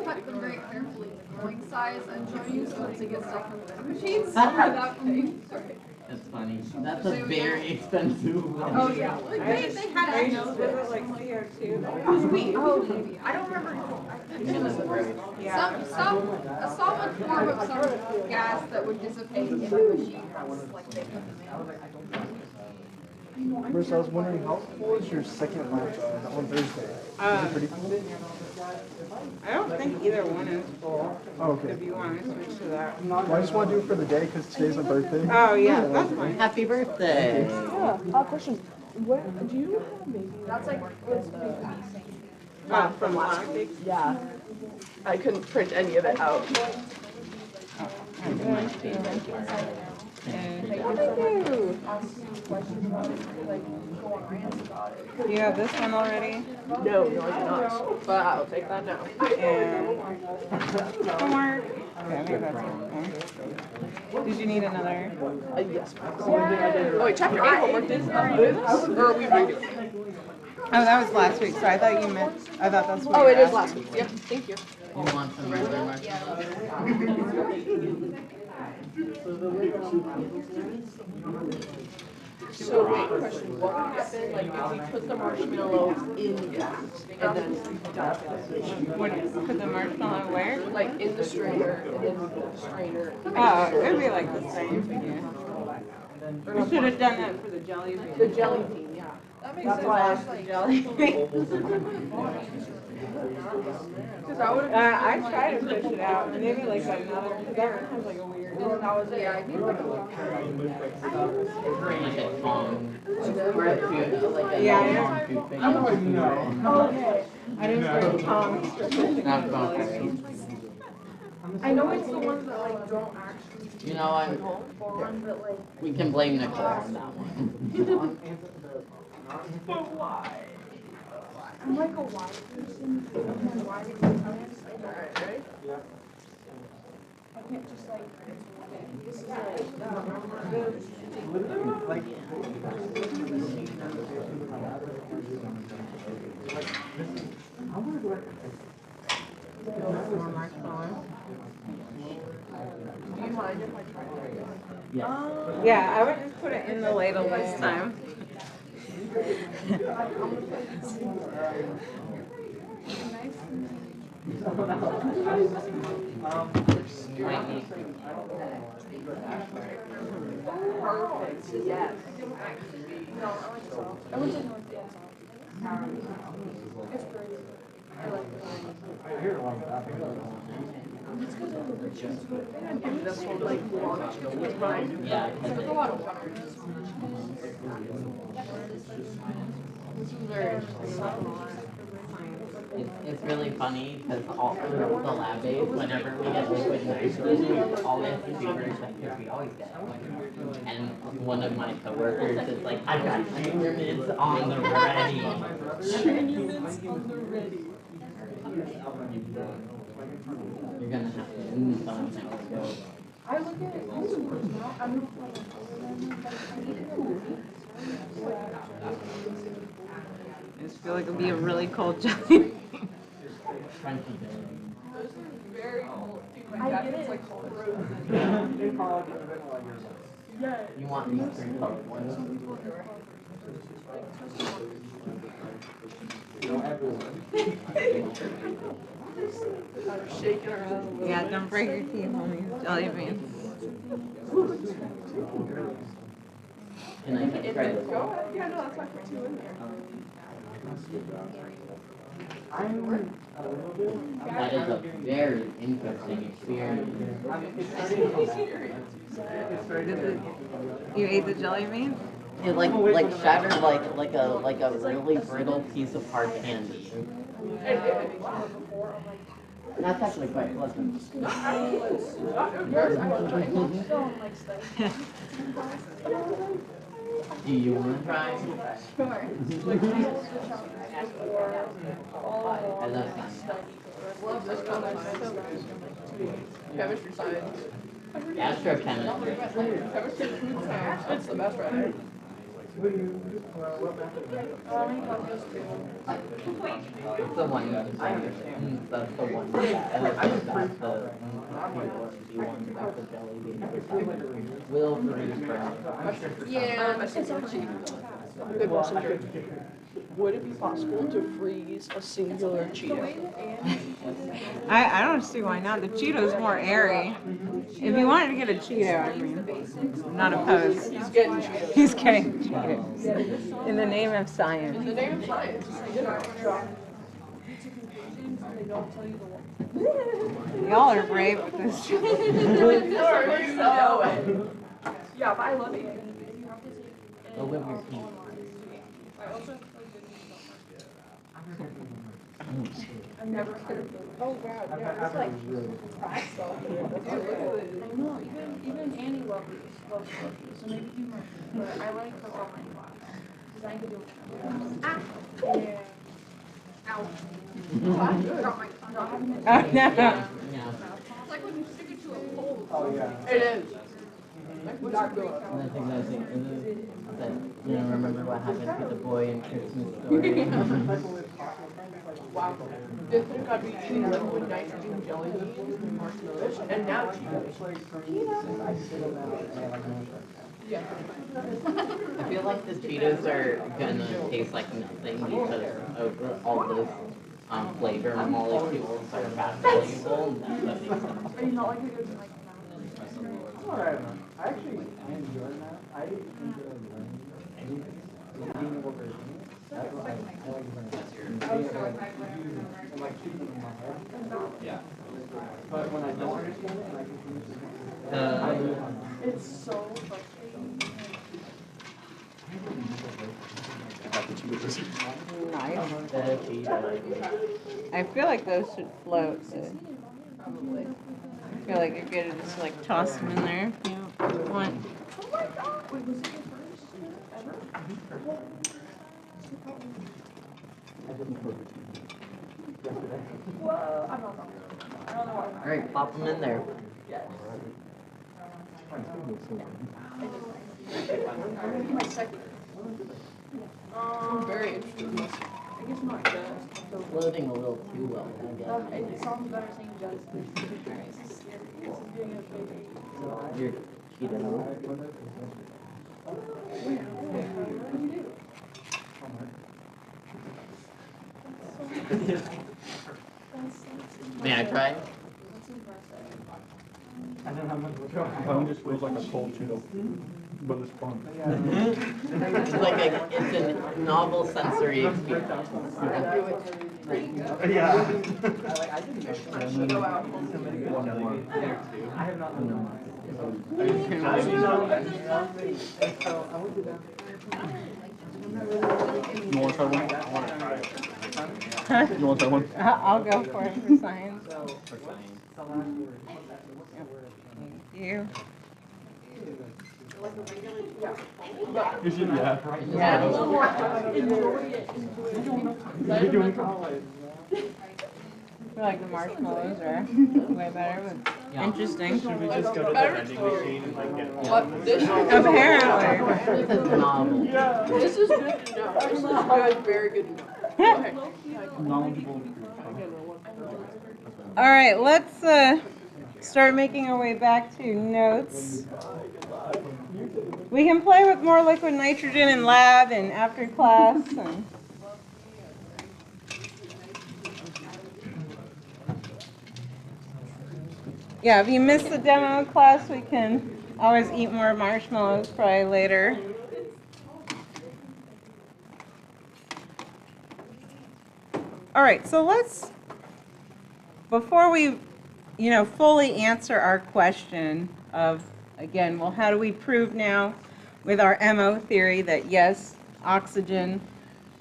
cut them very carefully, growing size, and show you so to get stuff from the vending machines without paying. Sorry. That's funny. That's a very expensive one. Oh yeah, like they had Are you it. just visit like CO2? Sweet, oh maybe, I don't remember. Yeah. A solid form of some gas that would dissipate in the machine once like they put them First, I was wondering, how full is your second lunch on Thursday? Is it pretty full? I don't think either one is full. Oh, okay. If you want to switch to that. Well, I just want to do it for the day because today's my birthday. Oh yeah, that's fine. Happy birthday. Yeah, question. What do you have maybe? That's like what's big. From last week. Yeah. I couldn't print any of it out. Do you have this one already? No, I do not. But I'll take that now. And homework. Okay, maybe that's it. Did you need another? Yes. Oh wait, chapter 8 homework is or are we reading? Oh, that was last week, so I thought you meant, I thought that's what Oh, you it were is last asking. week. Yep, thank you. You want some regular marshmallows? So wait, question. What would happen like if we put the marshmallow in that and then dump it? What, put the marshmallow where? Like in the strainer and then the strainer. Oh, it would be like the same. Yeah. We should have done that for the jelly bean. The jelly bean, yeah. That makes That's sense. why I asked the jelly bean. Because I would I tried to push it out, and maybe like another, because that one has like a weird. that was it. Yeah, I need like a long Like a tongue. Or a food, like a Yeah, food thing. I don't know. I didn't bring tongs for pushing Not the both. jelly bean. I know it's the ones that like don't actually You know, form, but like. we can blame Nicole on that one. But why? I'm like a wide person. I'm a wide person. Alright, ready? Yeah. I can't just like. This is Literally, like, I wonder what. More marshmallow. Do you mind if I try it? Yes. Yeah, I would just put it in the ladle this time. Might need Perfect, yes. No, I like salt. I went to North Dance. It's great. I like it. I hear a lot of that. And this one, like, launched with mine. Yeah, It's like a lot of water. This is very interesting. it's really funny because all the lab days, whenever we get liquid nitrogen, we always feverish because we always get it. And one of my coworkers is like, I've got junior mints on the ready. Junior mints on the ready. You're gonna have to tell me how it goes. I look at it. I'm not I just feel like it'll be a really cold jelly. Crunchy jelly. This is very cold. Dude, my I dad get gets it. like frozen. They call it a bit like yours. Yeah. You want these three colored ones? You know, everyone. Kind of shaking her head a little Yeah, bit. don't break your teeth on these jelly beans. Can I try this Go one? ahead. Yeah, no, that's why I put two in there. I'm a little bit. That is a very interesting experience. It's starting to. You ate the jelly bean? It like shattered like a really brittle piece of hard candy. That's actually quite pleasant. Do you want to try? I love science. Love this kind chemistry science. Astrochemistry. Chemistry food science. It's the best right. It's the one. I understand. That's the one. That's the jelly bean. Will freeze burn. Yeah, messenger. Good messenger. Would it be possible to freeze a singular Cheeto? I don't see why not. The Cheeto's more airy. If you wanted to get a Cheeto, I mean, I'm not opposed. He's getting Cheetos. He's getting Cheetos. In the name of science. In the name of science. Y'all are brave with this. Yeah, but I love it. Go with your teeth. I've never heard of it. Oh god, yeah, it's like crack stuff. I know, even Annie loves cookies, so maybe you might. But I like the raw because I can do it. Ah! Yeah. Ow. Got my not having it. Oh, no. Yeah. It's like when you stick it to a pole. Oh, yeah. It is. And I think that's it. That, you know, remember what happened to the boy in Christmas Story? Wow. Didn't think I'd be eating liquid nitrogen jelly beans and marshmallows, and now Cheetos. Yeah. I feel like the Cheetos are gonna taste like nothing because of all those flavor molecules are fat soluble, and that's what makes sense. Are you not like it goes in like It's alright. I actually enjoy that. I enjoy learning being able to. That's what I like learning. And like keeping it in my head. Yeah. But when I don't understand it and I can finish it, it's so frustrating. Nice. The Cheetos. I feel like those should float. So I feel like you're good to just like toss them in there if you want. Oh my god! Wait, was it your first ever? Whoa, I'm not wrong. I don't know why. Alright, pop them in there. Yes. My second. Very interesting. I guess not just. It's loading a little too well, I guess. It sounds better saying just. This is doing okay. You're cheating on it. May I try? I don't have much of a try. Just feels like a cold Cheeto, but it's fun. It's like it's a novel sensory experience. Yeah. I have not known. You want to try one? I want to try it. You want to try one? I'll go for it for science. Thank you. You should, yeah. Yeah. You're doing it. I feel like the marshmallows are way better. But interesting. Should we just go to the vending machine and like get What? This Apparently. This is novel. This is good to know. This is good, very good to know. Okay. knowledgeable? All right, let's start making our way back to notes. We can play with more liquid nitrogen in lab and after class. And yeah, if you missed the demo class, we can always eat more marshmallows probably later. All right, so let's, before we, fully answer our question of, again, well, how do we prove now with our MO theory that yes, oxygen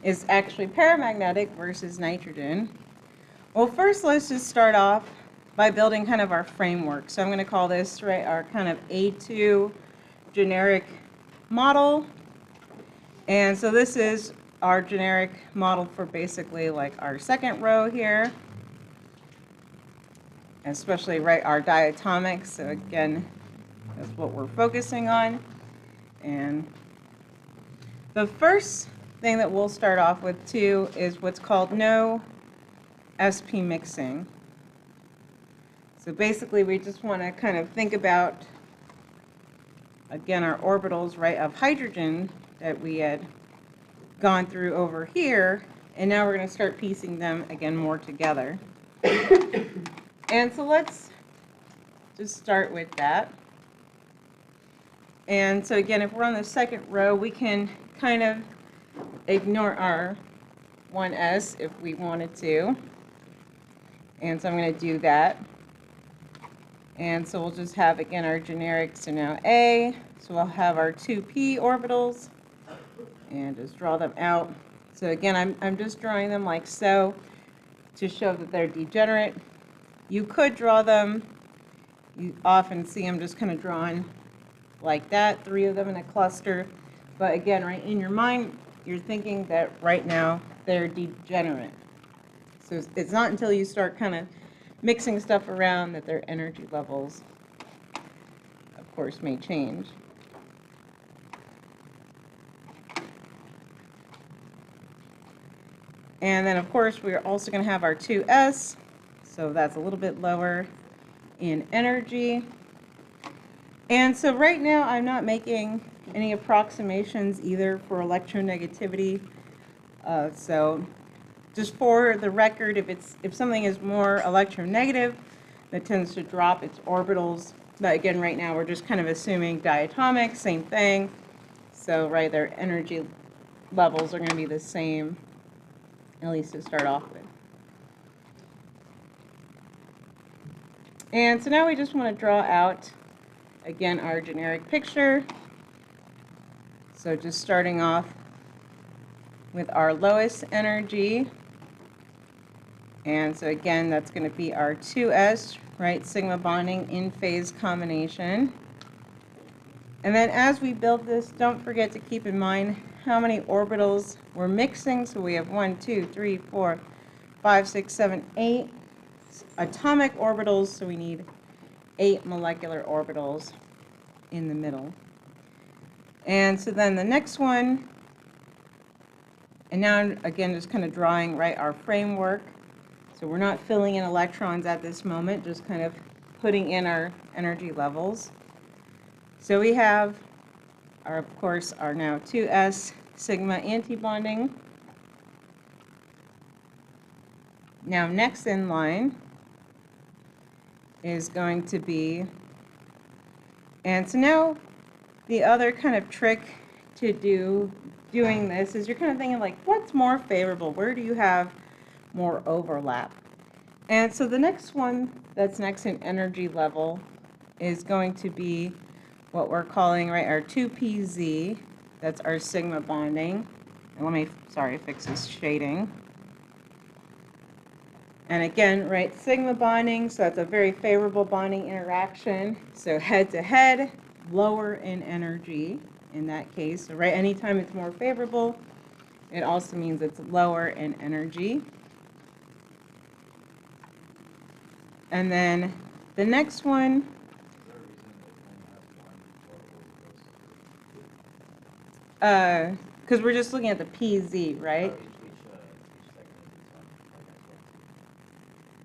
is actually paramagnetic versus nitrogen? Well, first let's just start off by building kind of our framework. So I'm going to call this, right, our kind of A2 generic model. And so this is our generic model for basically like our second row here, especially, right, our diatomics. So again, that's what we're focusing on. And the first thing that we'll start off with too is what's called no sp mixing. So basically we just want to kind of think about, again, our orbitals, right, of hydrogen that we had gone through over here, and now we're going to start piecing them again more together. And so let's just start with that. And so again, if we're on the second row, we can kind of ignore our 1s if we wanted to. And so I'm going to do that. And so we'll just have, again, our generic, so now A. So we'll have our 2p orbitals and just draw them out. So again, I'm just drawing them like so to show that they're degenerate. You could draw them, you often see them just kind of drawn like that, 3 of them in a cluster. But again, right in your mind, you're thinking that right now they're degenerate. So it's not until you start kind of mixing stuff around that their energy levels, of course, may change. And then, of course, we're also going to have our 2s, so that's a little bit lower in energy. And so right now, I'm not making any approximations either for electronegativity. So just for the record, if something is more electronegative, that tends to drop its orbitals. But again, right now, we're just kind of assuming diatomic, same thing. So, right, their energy levels are going to be the same, at least to start off with. And so now we just want to draw out, again, our generic picture. So just starting off with our lowest energy. And so again, that's going to be our 2s, right, sigma bonding in phase combination. And then as we build this, don't forget to keep in mind how many orbitals we're mixing. So we have 1, 2, 3, 4, 5, 6, 7, 8 atomic orbitals. So we need 8 molecular orbitals in the middle. And so then the next one, and now again just kind of drawing right our framework. So we're not filling in electrons at this moment, just kind of putting in our energy levels. So we have our, of course, our now 2s sigma antibonding. Now next in line is going to be, and so now the other kind of trick to doing this is you're kind of thinking like, what's more favorable? Where do you have more overlap? And so the next one that's next in energy level is going to be what we're calling, right, our 2pz. That's our sigma bonding. And let me, sorry, fix this shading. And again, right, sigma bonding, so that's a very favorable bonding interaction. So head to head, lower in energy in that case. So right, anytime it's more favorable, it also means it's lower in energy. And then the next one, because we're just looking at the PZ, right?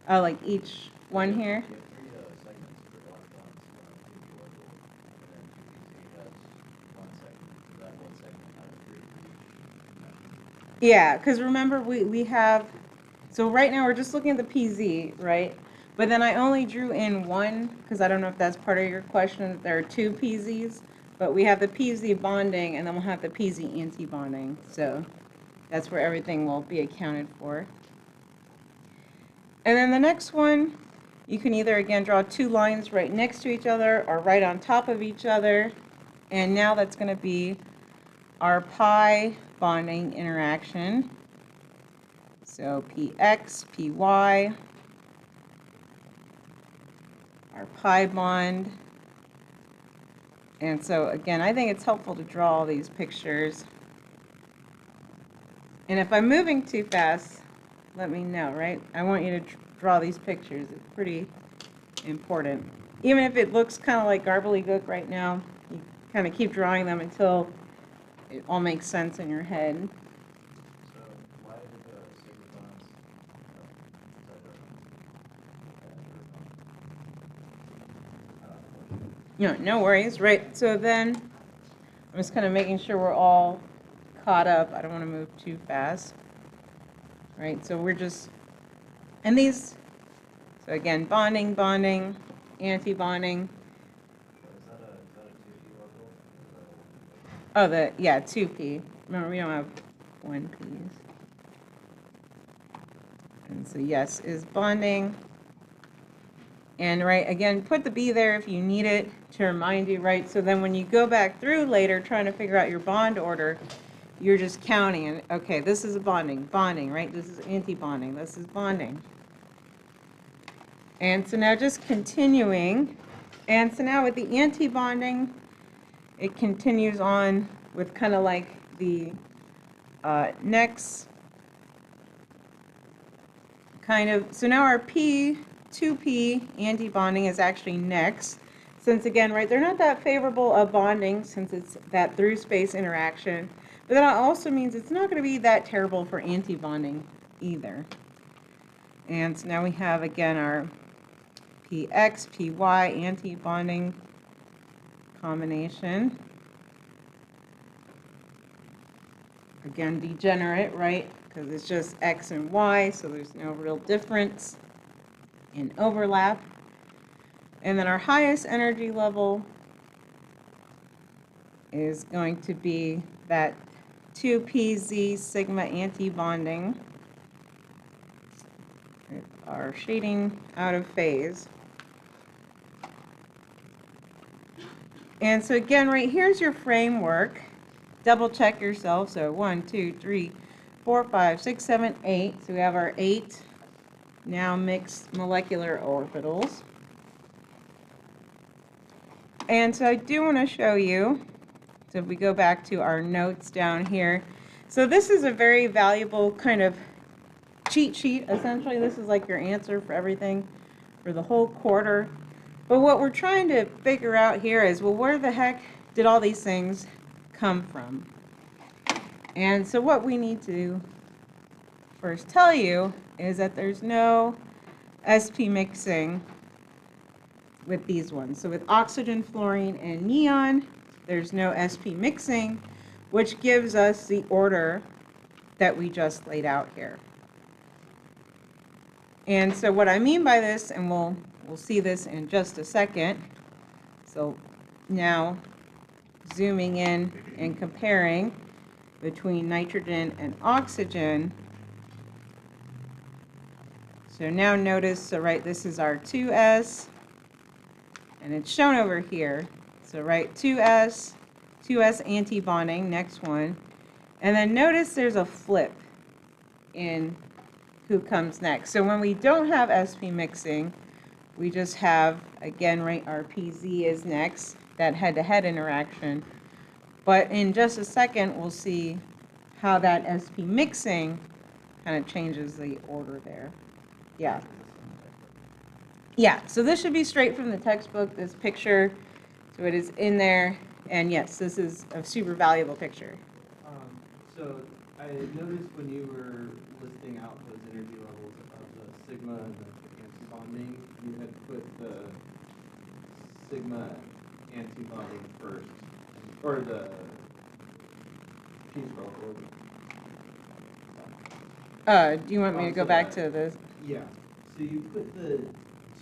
Oh, like each one here? Yeah, because remember we have, so right now we're just looking at the PZ, right? But then I only drew in one, because I don't know if that's part of your question, that there are 2 PZs, but we have the PZ bonding, and then we'll have the PZ antibonding. So that's where everything will be accounted for. And then the next one, you can either, again, draw 2 lines right next to each other or right on top of each other. And now that's going to be our pi bonding interaction. So px, py, our pi bond. And so again, I think it's helpful to draw all these pictures. And if I'm moving too fast, let me know, right? I want you to draw these pictures. It's pretty important. Even if it looks kind of like gobbledygook right now, you kind of keep drawing them until it all makes sense in your head. So why did the sigma bonds? No worries, right? So then I'm just kind of making sure we're all caught up. I don't want to move too fast. Right, so we're just, and these, so again, bonding, bonding, anti-bonding. Is that a 2p orbital? Oh, yeah, 2p. Remember, we don't have 1p's. And so yes, is bonding. And right, again, put the B there if you need it to remind you, right? So then when you go back through later trying to figure out your bond order, you're just counting, and okay, this is a bonding, right? This is anti-bonding, this is bonding. And so now just continuing, and so now with the anti-bonding, it continues on with kind of like the next kind of, so now our P, 2p anti-bonding is actually next. Since again, right, they're not that favorable of bonding since it's that through space interaction. But that also means it's not going to be that terrible for anti-bonding either. And so now we have, again, our px, py anti-bonding combination. Again, degenerate, right? Because it's just x and y, so there's no real difference in overlap. And then our highest energy level is going to be that 2pz sigma anti-bonding. Our shading out of phase. And so again, right here's your framework. Double check yourself. So 1, 2, 3, 4, 5, 6, 7, 8. So we have our 8 now mixed molecular orbitals. And so I do want to show you So if we go back to our notes down here, so this is a very valuable kind of cheat sheet, essentially. This is like your answer for everything for the whole quarter. But what we're trying to figure out here is, well, where the heck did all these things come from? And so what we need to first tell you is that there's no SP mixing with these ones. So with oxygen, fluorine, and neon, there's no SP mixing, which gives us the order that we just laid out here. And so what I mean by this, and we'll see this in just a second. So now zooming in and comparing between nitrogen and oxygen. So now notice, so right, this is our 2s, and it's shown over here. So right, 2s antibonding, next one. And then notice there's a flip in who comes next. So when we don't have SP mixing, we just have, again, right, our PZ is next, that head-to-head interaction. But in just a second, we'll see how that SP mixing kind of changes the order there. Yeah. Yeah, so this should be straight from the textbook, this picture. So it is in there. And yes, this is a super valuable picture. So I noticed when you were listing out those energy levels of the sigma and the antibonding, you had put the sigma antibonding first, or the peace roll. Do you want me to go back to the? Yeah. So you put the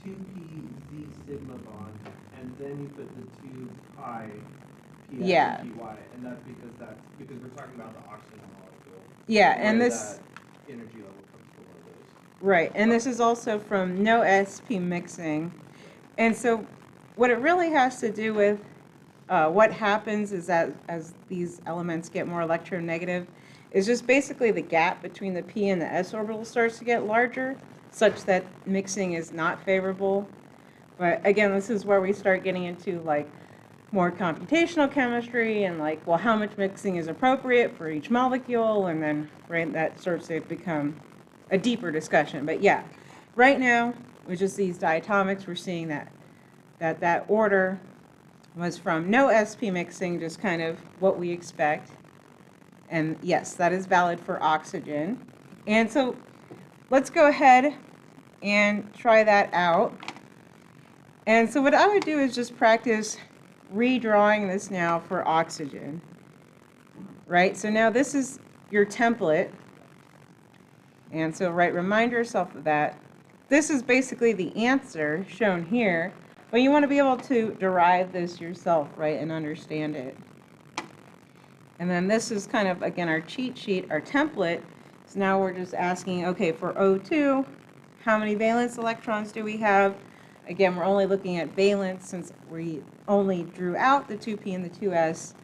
2pz sigma bond, and then you put the 2pi ps Yeah. and py, and that's because we're talking about the oxygen molecule. Yeah, and where this. that energy level comes from one of those. Right, and this is also from no SP mixing. And so what it really has to do with what happens is that as these elements get more electronegative, is just basically the gap between the p and the s orbital starts to get larger, such that mixing is not favorable. But again, this is where we start getting into like more computational chemistry and like, well, how much mixing is appropriate for each molecule, and then right, that starts to become a deeper discussion. But yeah, right now with just these diatomics, we're seeing that order was from no SP mixing, just kind of what we expect. And yes, that is valid for oxygen. And so let's go ahead and try that out. And so what I would do is just practice redrawing this now for oxygen. Right, so now this is your template. And so, right, remind yourself of that. This is basically the answer shown here, but you want to be able to derive this yourself, right, and understand it. And then this is kind of, again, our cheat sheet, our template. So now we're just asking, okay, for O2, how many valence electrons do we have? Again, we're only looking at valence since we only drew out the 2p and the 2s.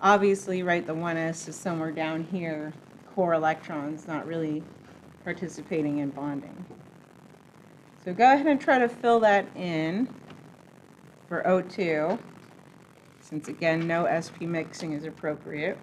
Obviously, right, the 1s is somewhere down here, core electrons, not really participating in bonding. So go ahead and try to fill that in for O2, since again, no SP mixing is appropriate.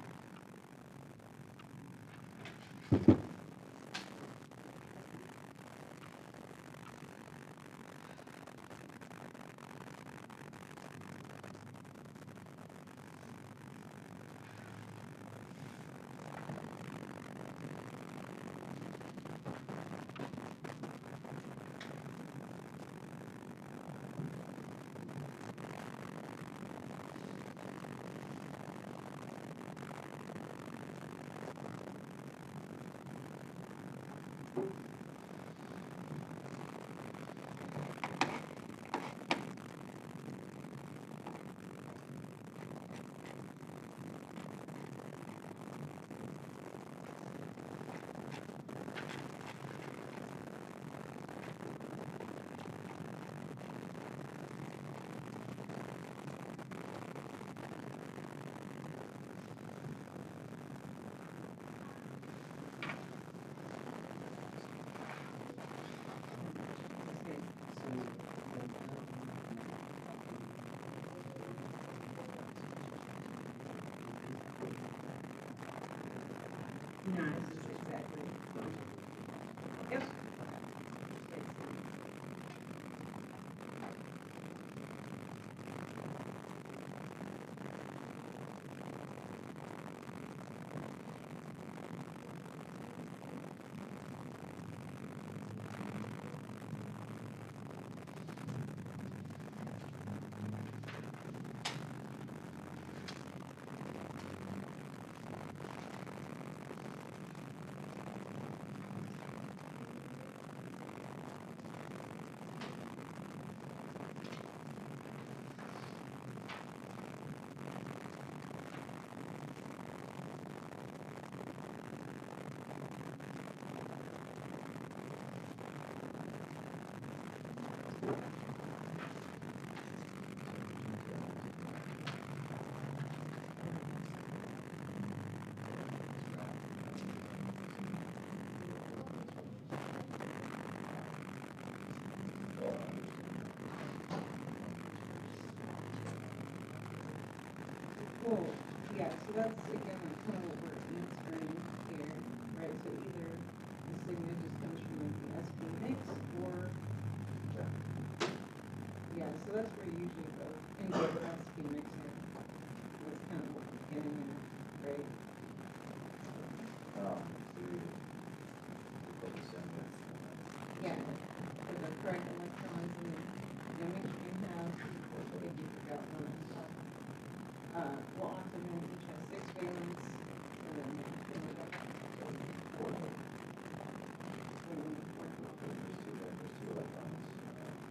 Nice, exactly. Yep. Cool. Yeah, so that's again like kind of what we're answering here, right? So either the sigma just comes from like the SP mix or yeah, so that's where you usually go into the SP mixer. That's kind of what we're getting at, right? Yeah, for the correct electrons and then make sure you have, I think you forgot one. Well, oxygen each has 6 valence, and then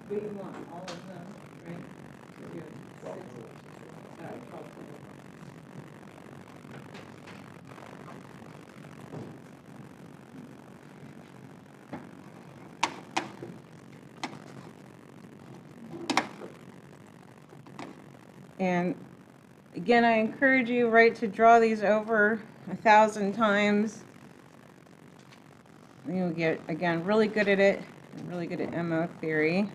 but you want all of them, right? So you have 12. And again, I encourage you, right, to draw these over 1,000 times. You'll get, again, really good at it, and really good at MO theory.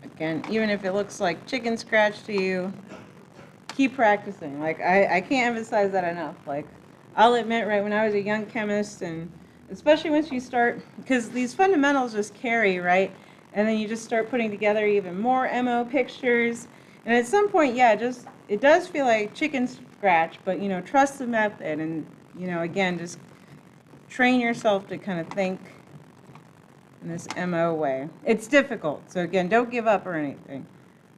Again, even if it looks like chicken scratch to you, keep practicing. Like, I can't emphasize that enough. Like, I'll admit, right, when I was a young chemist, and especially once you start, because these fundamentals just carry, right? And then you just start putting together even more MO pictures. And at some point, yeah, it does feel like chicken scratch, but, you know, trust the method. And, you know, again, just train yourself to kind of think in this MO way. It's difficult. So, again, don't give up or anything.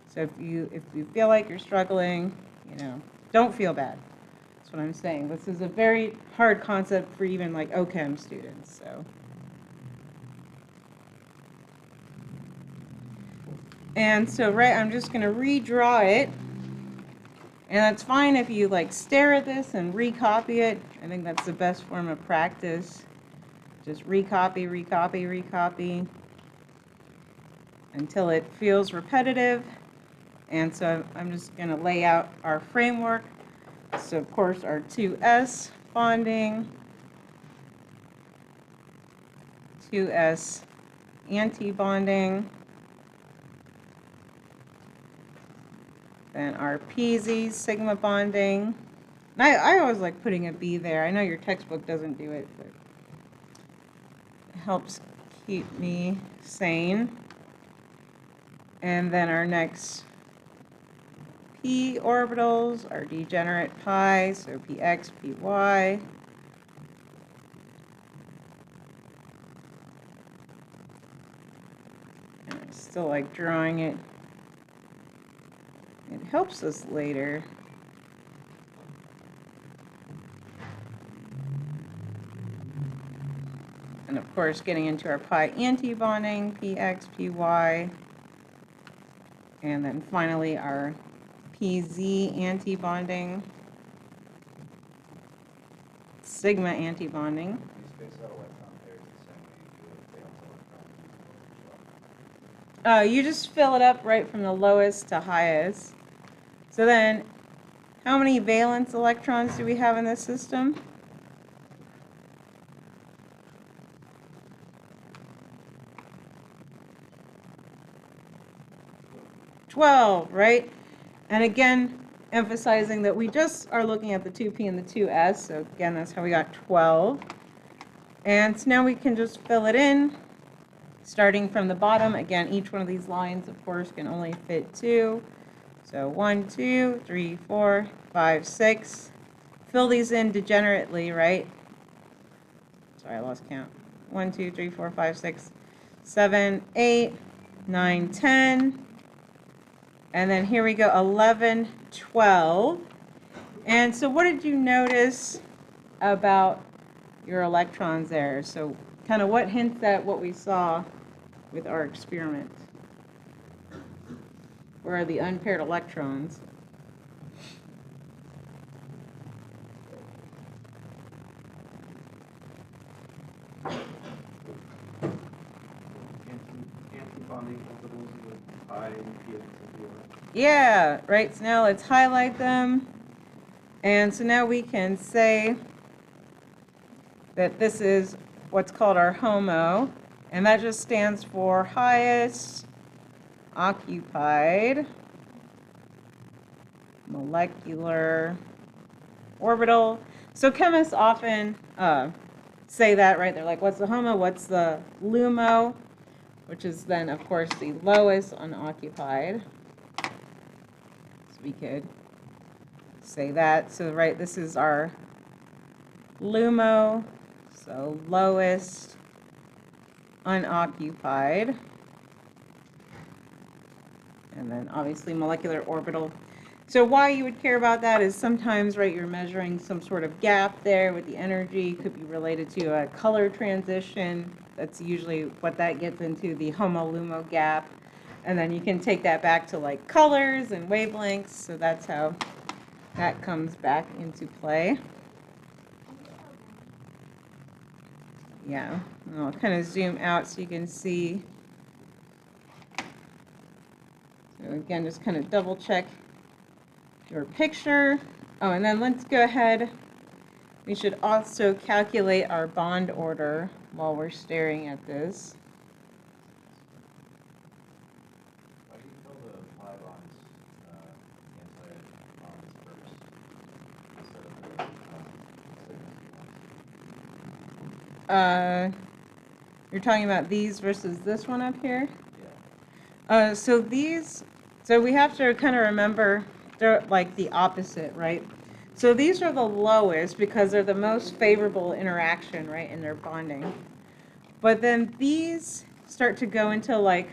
So if you feel like you're struggling, you know, don't feel bad. That's what I'm saying. This is a very hard concept for even like OChem students. So. And so, right, I'm just going to redraw it. And that's fine if you like stare at this and recopy it. I think that's the best form of practice. Just recopy, recopy, recopy until it feels repetitive. And so I'm just going to lay out our framework. So, of course, our 2s bonding, 2s anti-bonding, then our PZ sigma bonding. And I always like putting a B there. I know your textbook doesn't do it, but it helps keep me sane. And then our next P orbitals are degenerate pi, so Px, Py. And I still like drawing it. It helps us later. And of course, getting into our pi anti-bonding, Px, Py. And then finally our PZ antibonding, sigma antibonding. You just fill it up right from the lowest to highest. So then, how many valence electrons do we have in this system? 12, right? And again, emphasizing that we just are looking at the 2p and the 2s. So again, that's how we got 12. And so now we can just fill it in, starting from the bottom. Again, each one of these lines, of course, can only fit 2. So 1, 2, 3, 4, 5, 6. Fill these in degenerately, right? Sorry, I lost count. 1, 2, 3, 4, 5, 6, 7, 8, 9, 10. And then here we go, 11, 12. And so what did you notice about your electrons there? So kind of what hints at what we saw with our experiment? Where are the unpaired electrons? Anti-bonding orbitals with pi and p of 0. Yeah, right. So now let's highlight them. And so now we can say that this is what's called our HOMO. And that just stands for highest occupied molecular orbital. So chemists often say that, right? They're like, what's the HOMO? What's the LUMO? Which is then, of course, the lowest unoccupied. So we could say that. So, right, this is our LUMO, so lowest unoccupied. And then, obviously, molecular orbital. So why you would care about that is sometimes, right, you're measuring some sort of gap there with the energy. Could be related to a color transition. That's usually what that gets into, the HOMO-LUMO gap. And then you can take that back to like colors and wavelengths. So that's how that comes back into play. Yeah, and I'll kind of zoom out so you can see. So again, just kind of double check your picture. Oh, and then let's go ahead. We should also calculate our bond order while we're staring at this. Why do you fill the pi bonds, anti-bonds first instead of the sigmas? You're talking about these versus this one up here? Yeah. So we have to kind of remember they're like the opposite, right? So these are the lowest because they're the most favorable interaction, right, in their bonding. But then these start to go into like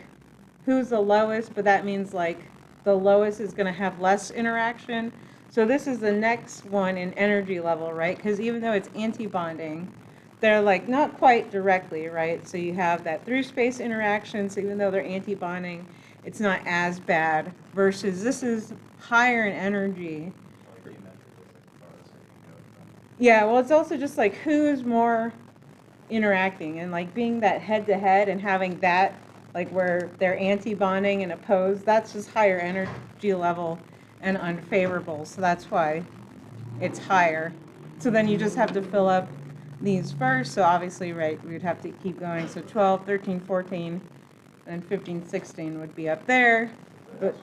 who's the lowest, but that means like the lowest is going to have less interaction. So this is the next one in energy level, right? Because even though it's anti-bonding, they're like not quite directly, right? So you have that through space interaction, so even though they're anti-bonding, it's not as bad, versus this is higher in energy. Yeah, well, it's also just like who's more interacting, and like being that head-to-head and having that, like where they're anti-bonding and opposed, that's just higher energy level and unfavorable, so that's why it's higher. So then you just have to fill up these first, so obviously, right, we would have to keep going, so 12, 13, 14, and 15, 16 would be up there. But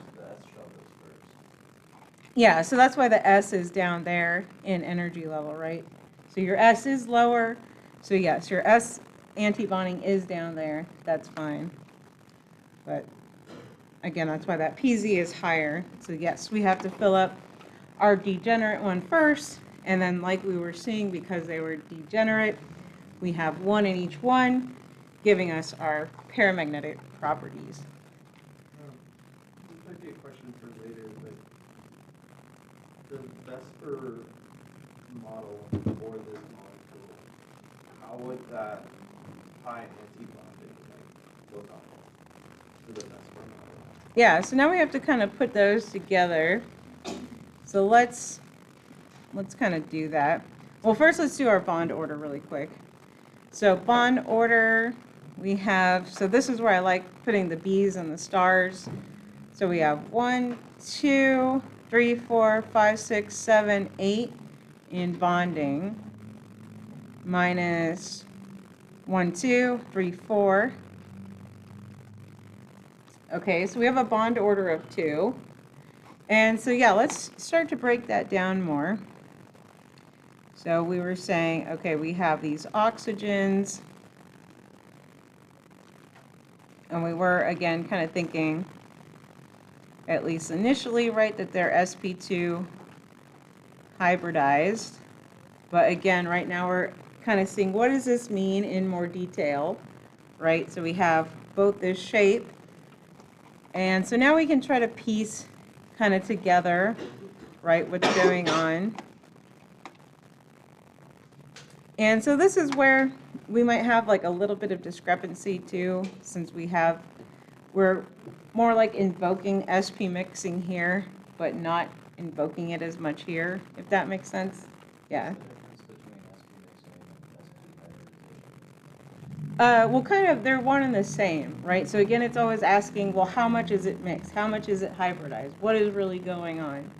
yeah, so that's why the S is down there in energy level, right? So your S is lower, so yes, your S anti-bonding is down there, that's fine. But again, that's why that PZ is higher. So yes, we have to fill up our degenerate one first, and then like we were seeing, because they were degenerate, we have one in each one, giving us our paramagnetic properties. This might be a question for later, but the Vesper model for this molecule, how would that pi anti-bonding look on for the Vesper model? Yeah, so now we have to kind of put those together. So let's kind of do that. Well, first let's do our bond order really quick. So bond order, we have, so this is where I like putting the B's and the stars. So we have 1, 2, 3, 4, 5, 6, 7, 8 in bonding, minus 1, 2, 3, 4. Okay, so we have a bond order of 2. And so, yeah, let's start to break that down more. So we were saying, okay, we have these oxygens. And we were, again, kind of thinking, at least initially, right, that they're sp2 hybridized. But again, right now we're kind of seeing what does this mean in more detail, right? So we have both this shape. And so now we can try to piece kind of together, right, what's going on. And so this is where we might have like a little bit of discrepancy too, since we're more like invoking SP mixing here, but not invoking it as much here, if that makes sense. Yeah. Well, kind of, they're one and the same, right? So again, it's always asking, well, how much is it mixed? How much is it hybridized? What is really going on?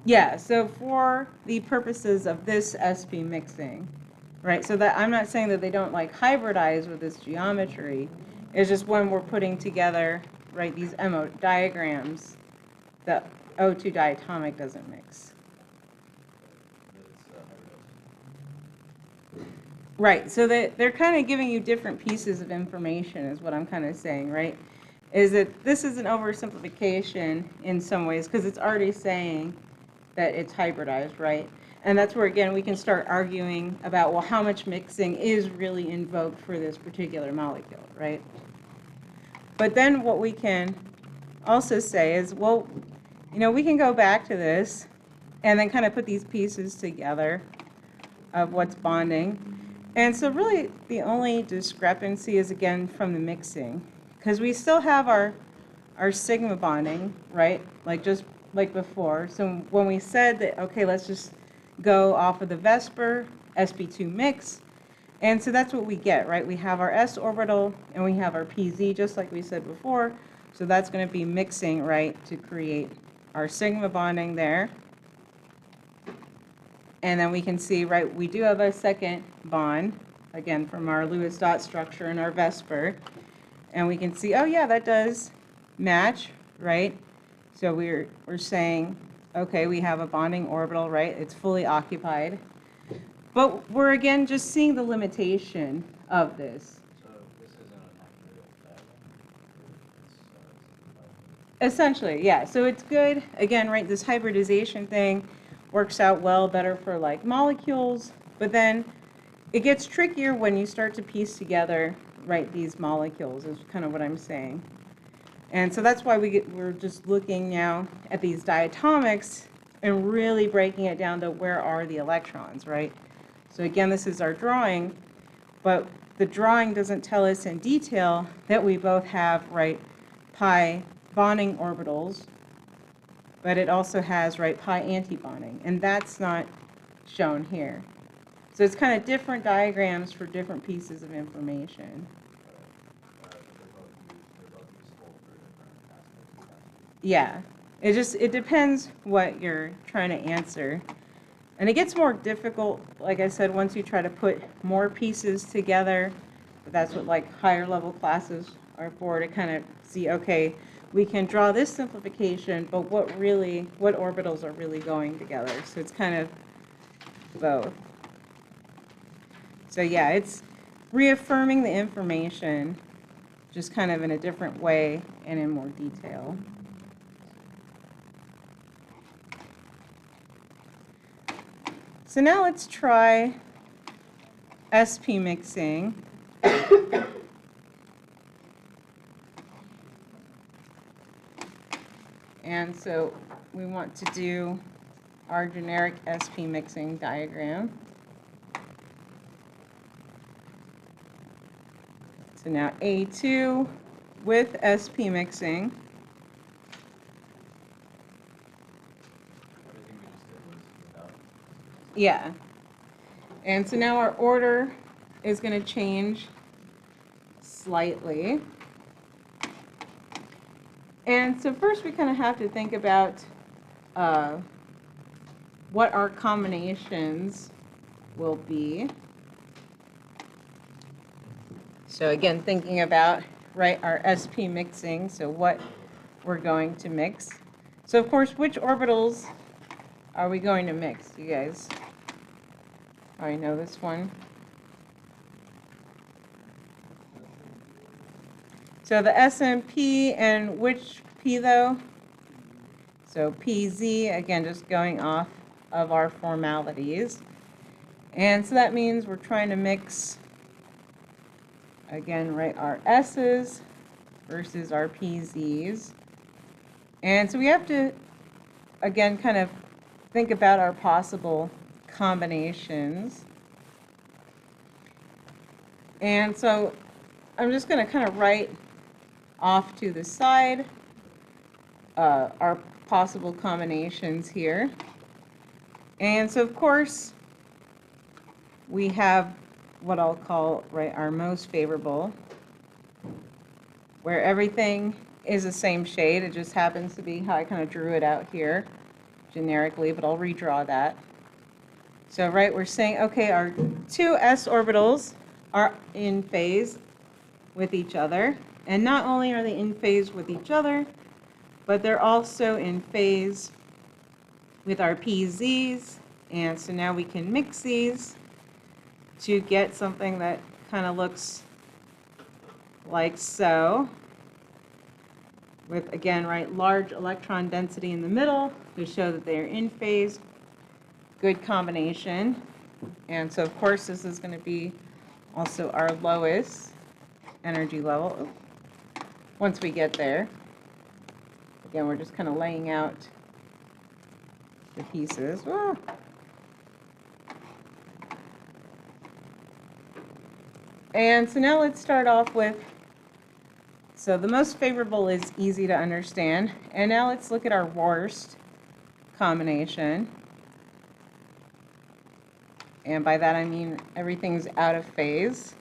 Yeah, so for the purposes of this SP mixing, right? So that I'm not saying that they don't like hybridize with this geometry. It's just when we're putting together, right, these MO diagrams, the O2 diatomic doesn't mix. Right, so they're kind of giving you different pieces of information is what I'm kind of saying, right? Is that this is an oversimplification in some ways because it's already saying that it's hybridized, right? And that's where, again, we can start arguing about, well, how much mixing is really invoked for this particular molecule, right? But then what we can also say is, well, you know, we can go back to this and then kind of put these pieces together of what's bonding. And so really the only discrepancy is, again, from the mixing, because we still have our sigma bonding, right? Like just like before. So when we said that, okay, let's just go off of the Vesper sp2 mix, and so that's what we get, right? We have our s orbital and we have our pz, just like we said before. So that's going to be mixing, right, to create our sigma bonding there. And then we can see, right, we do have a second bond, again, from our Lewis dot structure in our Vesper. And we can see, oh, yeah, that does match, right? So we're saying, okay, we have a bonding orbital, right? It's fully occupied. But we're, again, just seeing the limitation of this. So this isn't an actual diagram? Essentially, yeah. So it's good, again, right, this hybridization thing works out well, better for like molecules, but then it gets trickier when you start to piece together, right, these molecules is kind of what I'm saying. And so that's why we're just looking now at these diatomics and really breaking it down to where are the electrons, right? So again, this is our drawing, but the drawing doesn't tell us in detail that we both have, right, pi bonding orbitals, but it also has, right, pi antibonding, and that's not shown here. So it's kind of different diagrams for different pieces of information. Yeah, it depends what you're trying to answer. And it gets more difficult, like I said, once you try to put more pieces together. But that's what like higher level classes are for, to kind of see, okay, we can draw this simplification, but what orbitals are really going together? So it's kind of both. So yeah, it's reaffirming the information, just kind of in a different way and in more detail. So now let's try SP mixing. And so we want to do our generic SP mixing diagram. So now A2 with SP mixing. Yeah. And so now our order is going to change slightly. And so first we kind of have to think about what our combinations will be. So again, thinking about, right, our sp mixing, so what we're going to mix. So of course, which orbitals are we going to mix, you guys? I know this one. So the SMP and which P though? So PZ, again, just going off of our formalities. And so that means we're trying to mix, again, right, our S's versus our PZs. And so we have to, again, kind of think about our possible combinations. And so I'm just going to kind of write off to the side our possible combinations here. And so, of course, we have what I'll call, right, our most favorable, where everything is the same shade. It just happens to be how I kind of drew it out here generically, but I'll redraw that. So, right, we're saying, okay, our two s orbitals are in phase with each other. And not only are they in phase with each other, but they're also in phase with our PZs. And so now we can mix these to get something that kind of looks like so, with, again, right, large electron density in the middle to show that they are in phase. Good combination. And so, of course, this is going to be also our lowest energy level once we get there. Again, we're just kind of laying out the pieces. Whoa. And so now let's start off with, so the most favorable is easy to understand. And now let's look at our worst combination. And by that I mean everything's out of phase.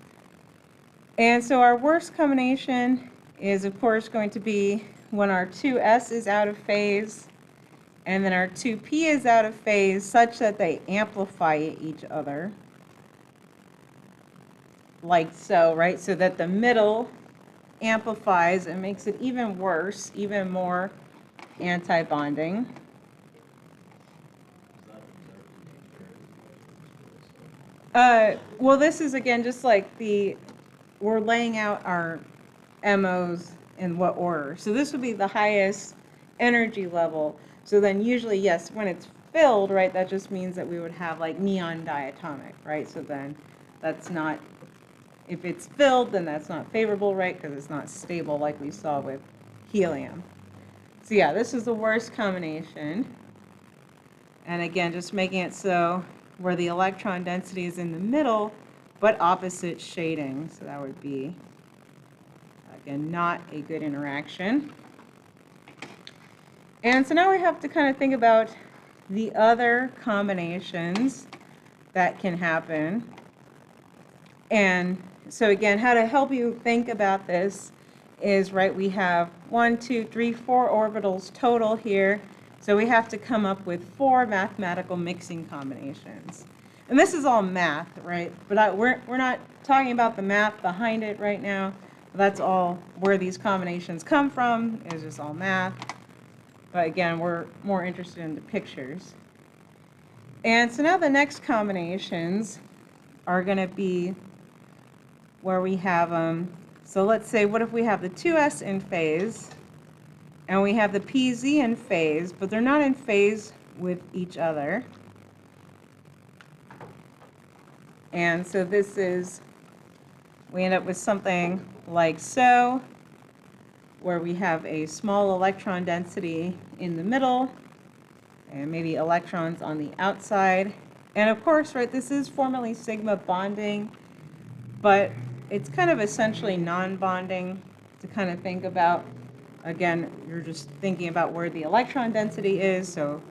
And so our worst combination is, of course, going to be when our 2s is out of phase and then our 2p is out of phase, such that they amplify each other. Like so, right? So that the middle amplifies and makes it even worse, even more anti-bonding. Well, this is, again, just like we're laying out our MOs in what order. So this would be the highest energy level. So then usually, yes, when it's filled, right, that just means that we would have like neon diatomic, right? So then that's not, if it's filled, then that's not favorable, right, because it's not stable like we saw with helium. So yeah, this is the worst combination. And again, just making it so where the electron density is in the middle, but opposite shading. So that would be, again, not a good interaction. And so now we have to kind of think about the other combinations that can happen. And so again, how to help you think about this is, right, we have 1, 2, 3, 4 orbitals total here. So we have to come up with 4 mathematical mixing combinations. And this is all math, right? But we're not talking about the math behind it right now. That's all where these combinations come from. It's just all math. But again, we're more interested in the pictures. And so now the next combinations are going to be where we have, so let's say, what if we have the 2s in phase, and we have the PZ in phase, but they're not in phase with each other. And so this is, we end up with something like so, where we have a small electron density in the middle, and maybe electrons on the outside. And of course, right, this is formally sigma bonding, but it's kind of essentially non-bonding to kind of think about. Again, you're just thinking about where the electron density is, so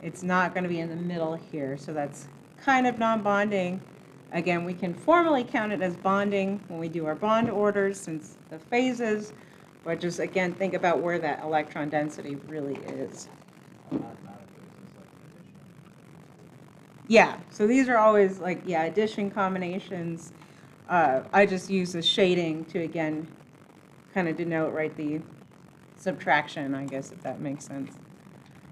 it's not going to be in the middle here. So that's kind of non-bonding. Again, we can formally count it as bonding when we do our bond orders since the phases, but just, again, think about where that electron density really is. Yeah, so these are always like, yeah, addition combinations. I just use the shading to, again, kind of denote, right, the subtraction, I guess, if that makes sense.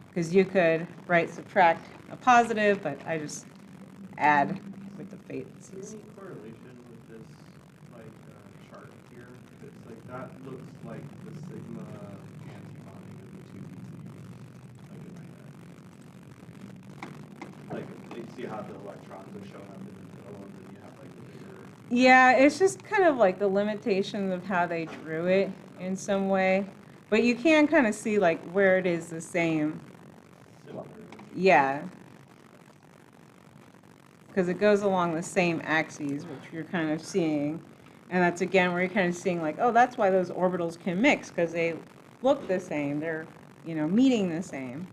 Because you could, right, subtract a positive, but I just add with the Is there faces. any correlation with this, like, chart here? It's like, that looks like the sigma antibonding of the two BCs, like in my head. Like, you see how the electrons are showing up in the middle, and then you have like the bigger. Yeah, it's just kind of like the limitations of how they drew it in some way. But you can kind of see like where it is the same. Similar. Yeah. Because it goes along the same axes, which you're kind of seeing. And that's again where you're kind of seeing like, oh, that's why those orbitals can mix, because they look the same. They're, meeting the same.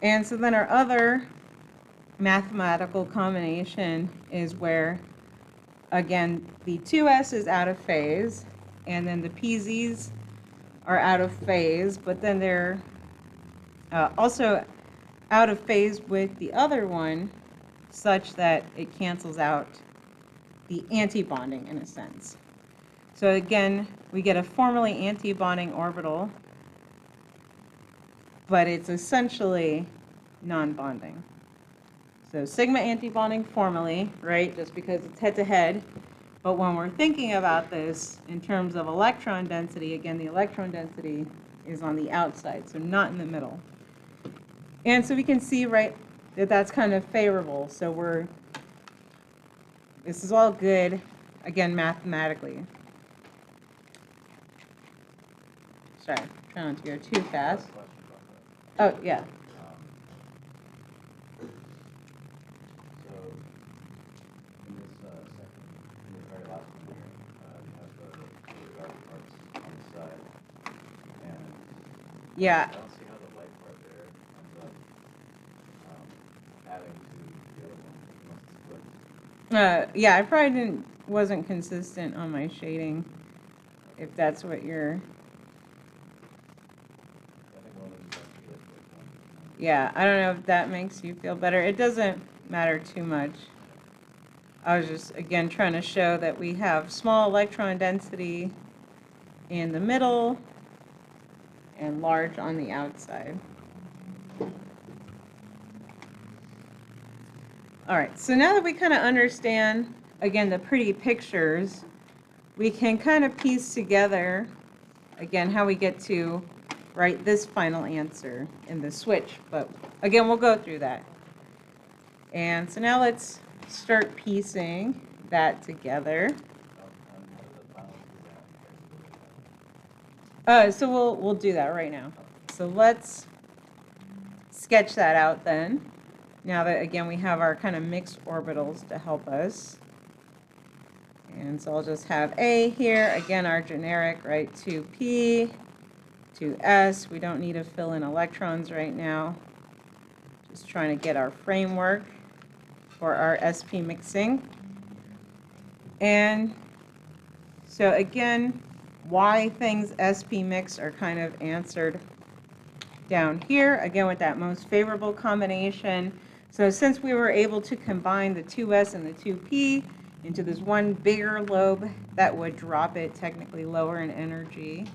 And so then our other mathematical combination is where, again, the 2s is out of phase, and then the pz's are out of phase, but then they're also out of phase with the other one, such that it cancels out the antibonding in a sense. So again, we get a formally antibonding orbital, but it's essentially non-bonding. So sigma antibonding formally, right, just because it's head-to-head. But when we're thinking about this in terms of electron density, again, the electron density is on the outside, so not in the middle. And so we can see, right, that that's kind of favorable. So this is all good, again, mathematically. Sorry, trying not to go too fast. Oh, yeah. So, in this second, in the very last one here, you have the dark parts on the side, and Yeah. I don't see how the light part there ends up adding to the other one unless it's split. Yeah, I probably wasn't consistent on my shading, if that's what you're. I think one of them is actually like one. Yeah, I don't know if that makes you feel better. It doesn't matter too much. I was just, again, trying to show that we have small electron density in the middle and large on the outside. All right, so now that we kind of understand, again, the pretty pictures, we can kind of piece together, again, how we get to write this final answer in the switch. But again, we'll go through that. And so now let's start piecing that together. So we'll do that right now. So let's sketch that out then. Now that, again, we have our kind of mixed orbitals to help us. And so I'll just have A here, again, our generic, right, 2p, 2s. We don't need to fill in electrons right now. Just trying to get our framework for our sp mixing. And so again, why things sp mix are kind of answered down here, again, with that most favorable combination. So since we were able to combine the 2s and the 2p into this one bigger lobe, that would drop it technically lower in energy,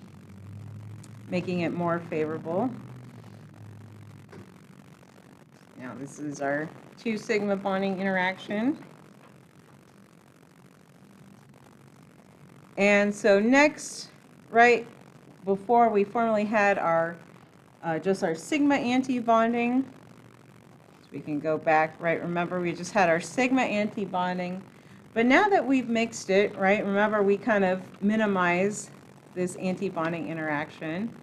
making it more favorable. Now this is our 2 sigma bonding interaction. And so next, right, before we formally had our just our sigma antibonding, so we can go back, right, remember we just had our sigma antibonding, but now that we've mixed it, right, remember we kind of minimize this antibonding interaction.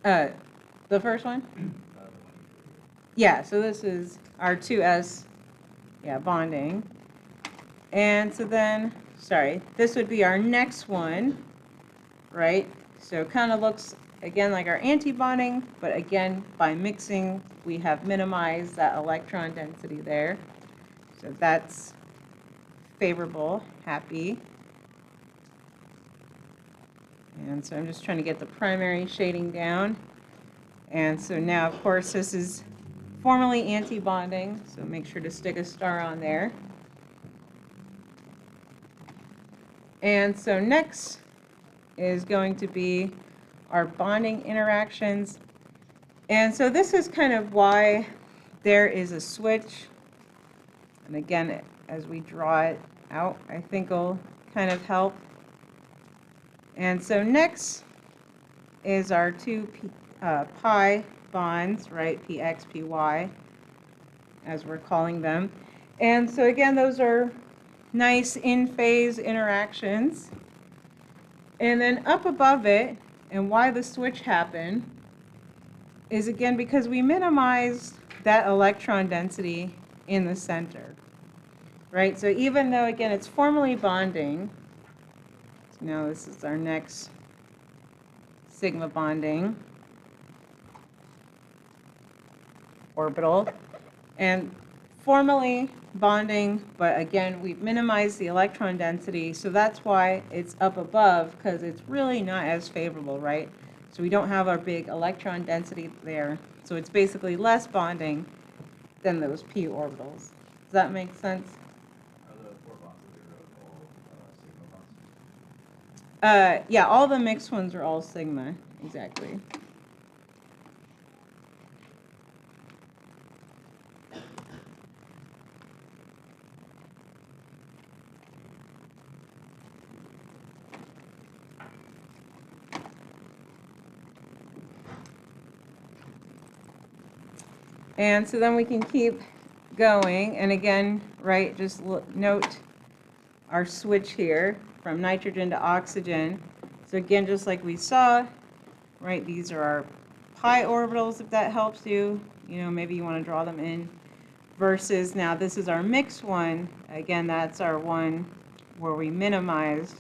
The first one? Yeah, so this is our 2s, yeah, bonding. And so then, sorry, this would be our next one, right? So it kind of looks, again, like our antibonding, but again, by mixing, we have minimized that electron density there. So that's favorable, happy. And so I'm just trying to get the primary shading down. And so now, of course, this is formally anti-bonding, so make sure to stick a star on there. And so next is going to be our bonding interactions. And so this is kind of why there is a switch. And again, as we draw it out, I think will kind of help. And so next is our two pi bonds, right? Px, Py, as we're calling them. And so again, those are nice in-phase interactions. And then up above it, and why the switch happened, is again because we minimized that electron density in the center, right? So even though, again, it's formally bonding, so now this is our next sigma bonding orbital, and formally bonding, but again, we've minimized the electron density, so that's why it's up above, because it's really not as favorable, right? So we don't have our big electron density there, so it's basically less bonding than those p orbitals. Does that make sense? Are the 4 bonds that we wrote all sigma bonds? Yeah, all the mixed ones are all sigma, exactly. And so then we can keep going, and again, right, just note our switch here from nitrogen to oxygen. So again, just like we saw, right, these are our pi orbitals, if that helps you. You know, maybe you want to draw them in. Versus now this is our mixed one. Again, that's our one where we minimized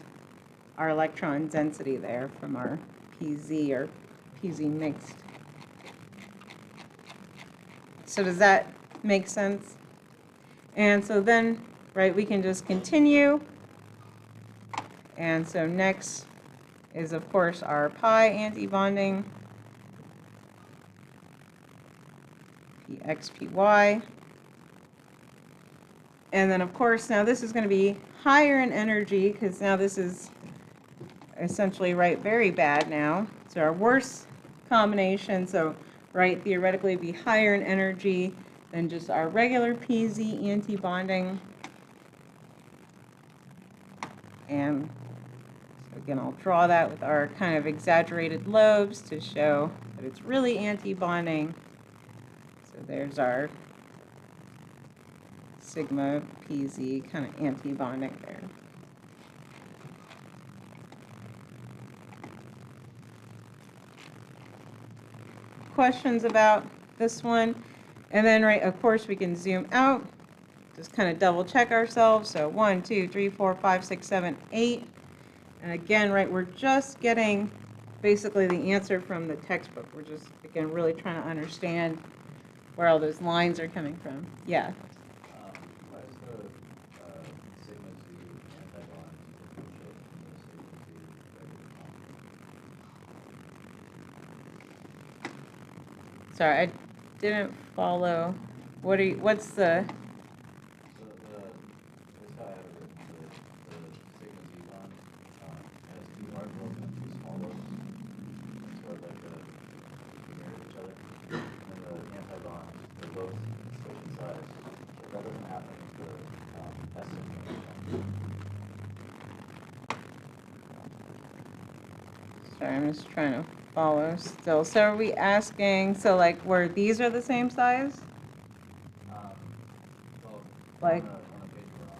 our electron density there from our PZ or PZ mixed. So does that make sense? And so then, right, we can just continue. And so next is, of course, our pi anti-bonding, Px, Py. And then, of course, now this is going to be higher in energy, because now this is essentially, right, very bad now. So our worst combination, so, right, theoretically be higher in energy than just our regular PZ anti-bonding. And so again, I'll draw that with our kind of exaggerated lobes to show that it's really anti-bonding. So there's our sigma PZ kind of anti-bonding there. Questions about this one? And then, right, of course, we can zoom out, just kind of double check ourselves. So 1, 2, 3, 4, 5, 6, 7, 8. And again, right, we're just getting basically the answer from the textbook. We're just, again, really trying to understand where all those lines are coming from. Yeah. Why is the sigma Z antibond differentiate from the sigma Z regular bond? Sorry, I didn't follow. What's the? So this how I have it written, the sigma Z bond has 2 orbitals and 2 small lobes. Sort of like they mirror each other. And the antibond, they're both switch in size. But that doesn't happen with the S sigma. Sorry, I'm just trying to follow still. So are we asking? So like, where these are the same size? Well, Like- on the page we're on,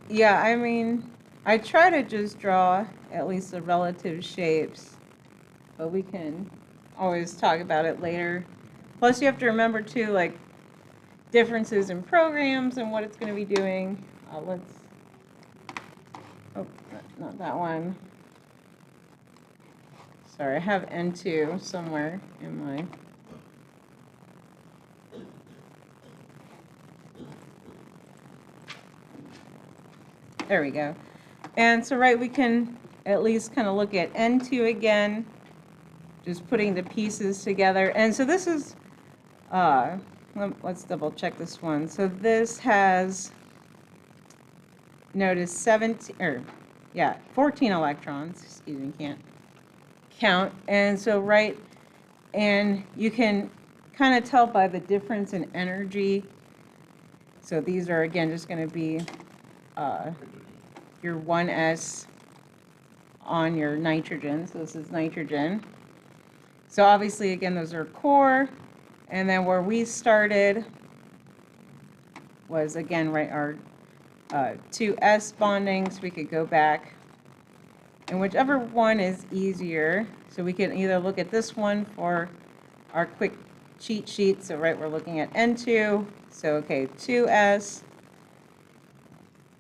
Yeah, I mean, I try to just draw at least the relative shapes, but we can always talk about it later. Plus, you have to remember too, like, differences in programs and what it's going to be doing. Not that one. Sorry, I have N2 somewhere in my. There we go. And so, right, we can at least kind of look at N2 again, just putting the pieces together. And so this is, let's double check this one. So this has, notice 14 electrons, excuse me, can't count. And so, right, and you can kind of tell by the difference in energy. So these are, again, just going to be your 1s on your nitrogen. So this is nitrogen. So obviously, again, those are core. And then where we started was, again, right, our 2s bonding. So we could go back. And whichever one is easier. So we can either look at this one for our quick cheat sheet. So, right, we're looking at N2. So, okay, 2s.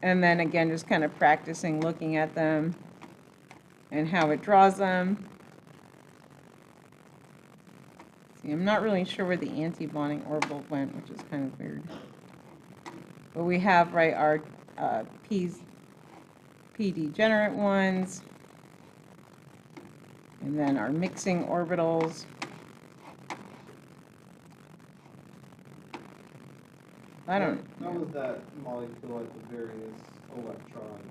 And then, again, just kind of practicing looking at them and how it draws them. See, I'm not really sure where the anti-bonding orbital went, which is kind of weird. But we have, right, our p degenerate ones. And then our mixing orbitals. I don't. How was that molecule at the various electron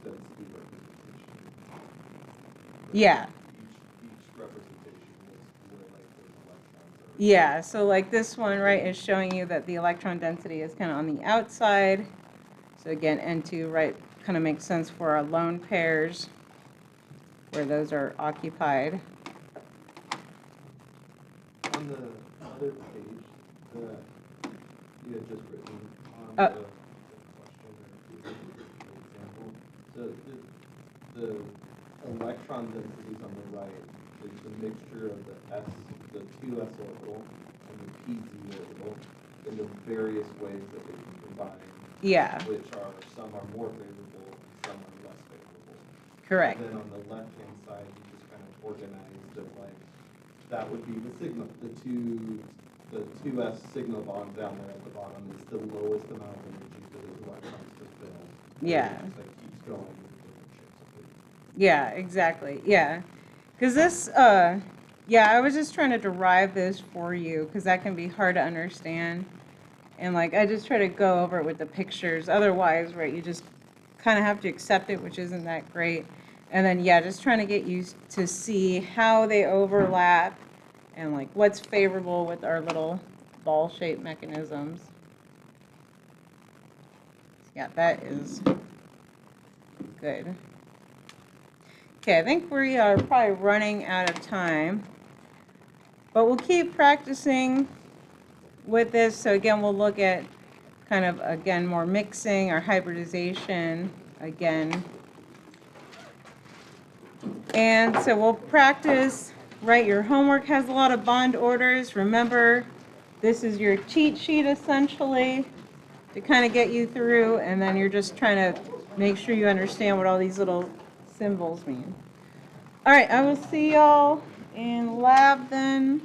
density representation? Yeah. Each representation was where like those electrons are. Yeah, so like this one, right, is showing you that the electron density is kind of on the outside. So again, N2, right, kind of makes sense for our lone pairs where those are occupied. On the other page that you had just written on Uh, the question or example, so the electron densities on the right is the mixture of the 2s orbital and the pz orbital in the various ways that they can combine, Yeah, which are, some are more favorable, some are less favorable. correct. And then on the left-hand side, you just kind of organized it like, that would be the sigma, the 2s sigma bond down there at the bottom is the lowest amount of energy for those electrons to fill. Yeah. And it just like keeps going with different shapes of it. Yeah, exactly. Yeah. Because this, yeah, I was just trying to derive this for you because that can be hard to understand. And like, I just try to go over it with the pictures. Otherwise, right, you just kind of have to accept it, which isn't that great. And then, yeah, just trying to get you to see how they overlap and like what's favorable with our little ball-shaped mechanisms. Yeah, that is good. Okay, I think we are probably running out of time, but we'll keep practicing with this. So again, we'll look at kind of, again, more mixing or hybridization again. And so we'll practice, right, your homework has a lot of bond orders. Remember, this is your cheat sheet essentially to kind of get you through, and then you're just trying to make sure you understand what all these little symbols mean. All right, I will see y'all in lab then.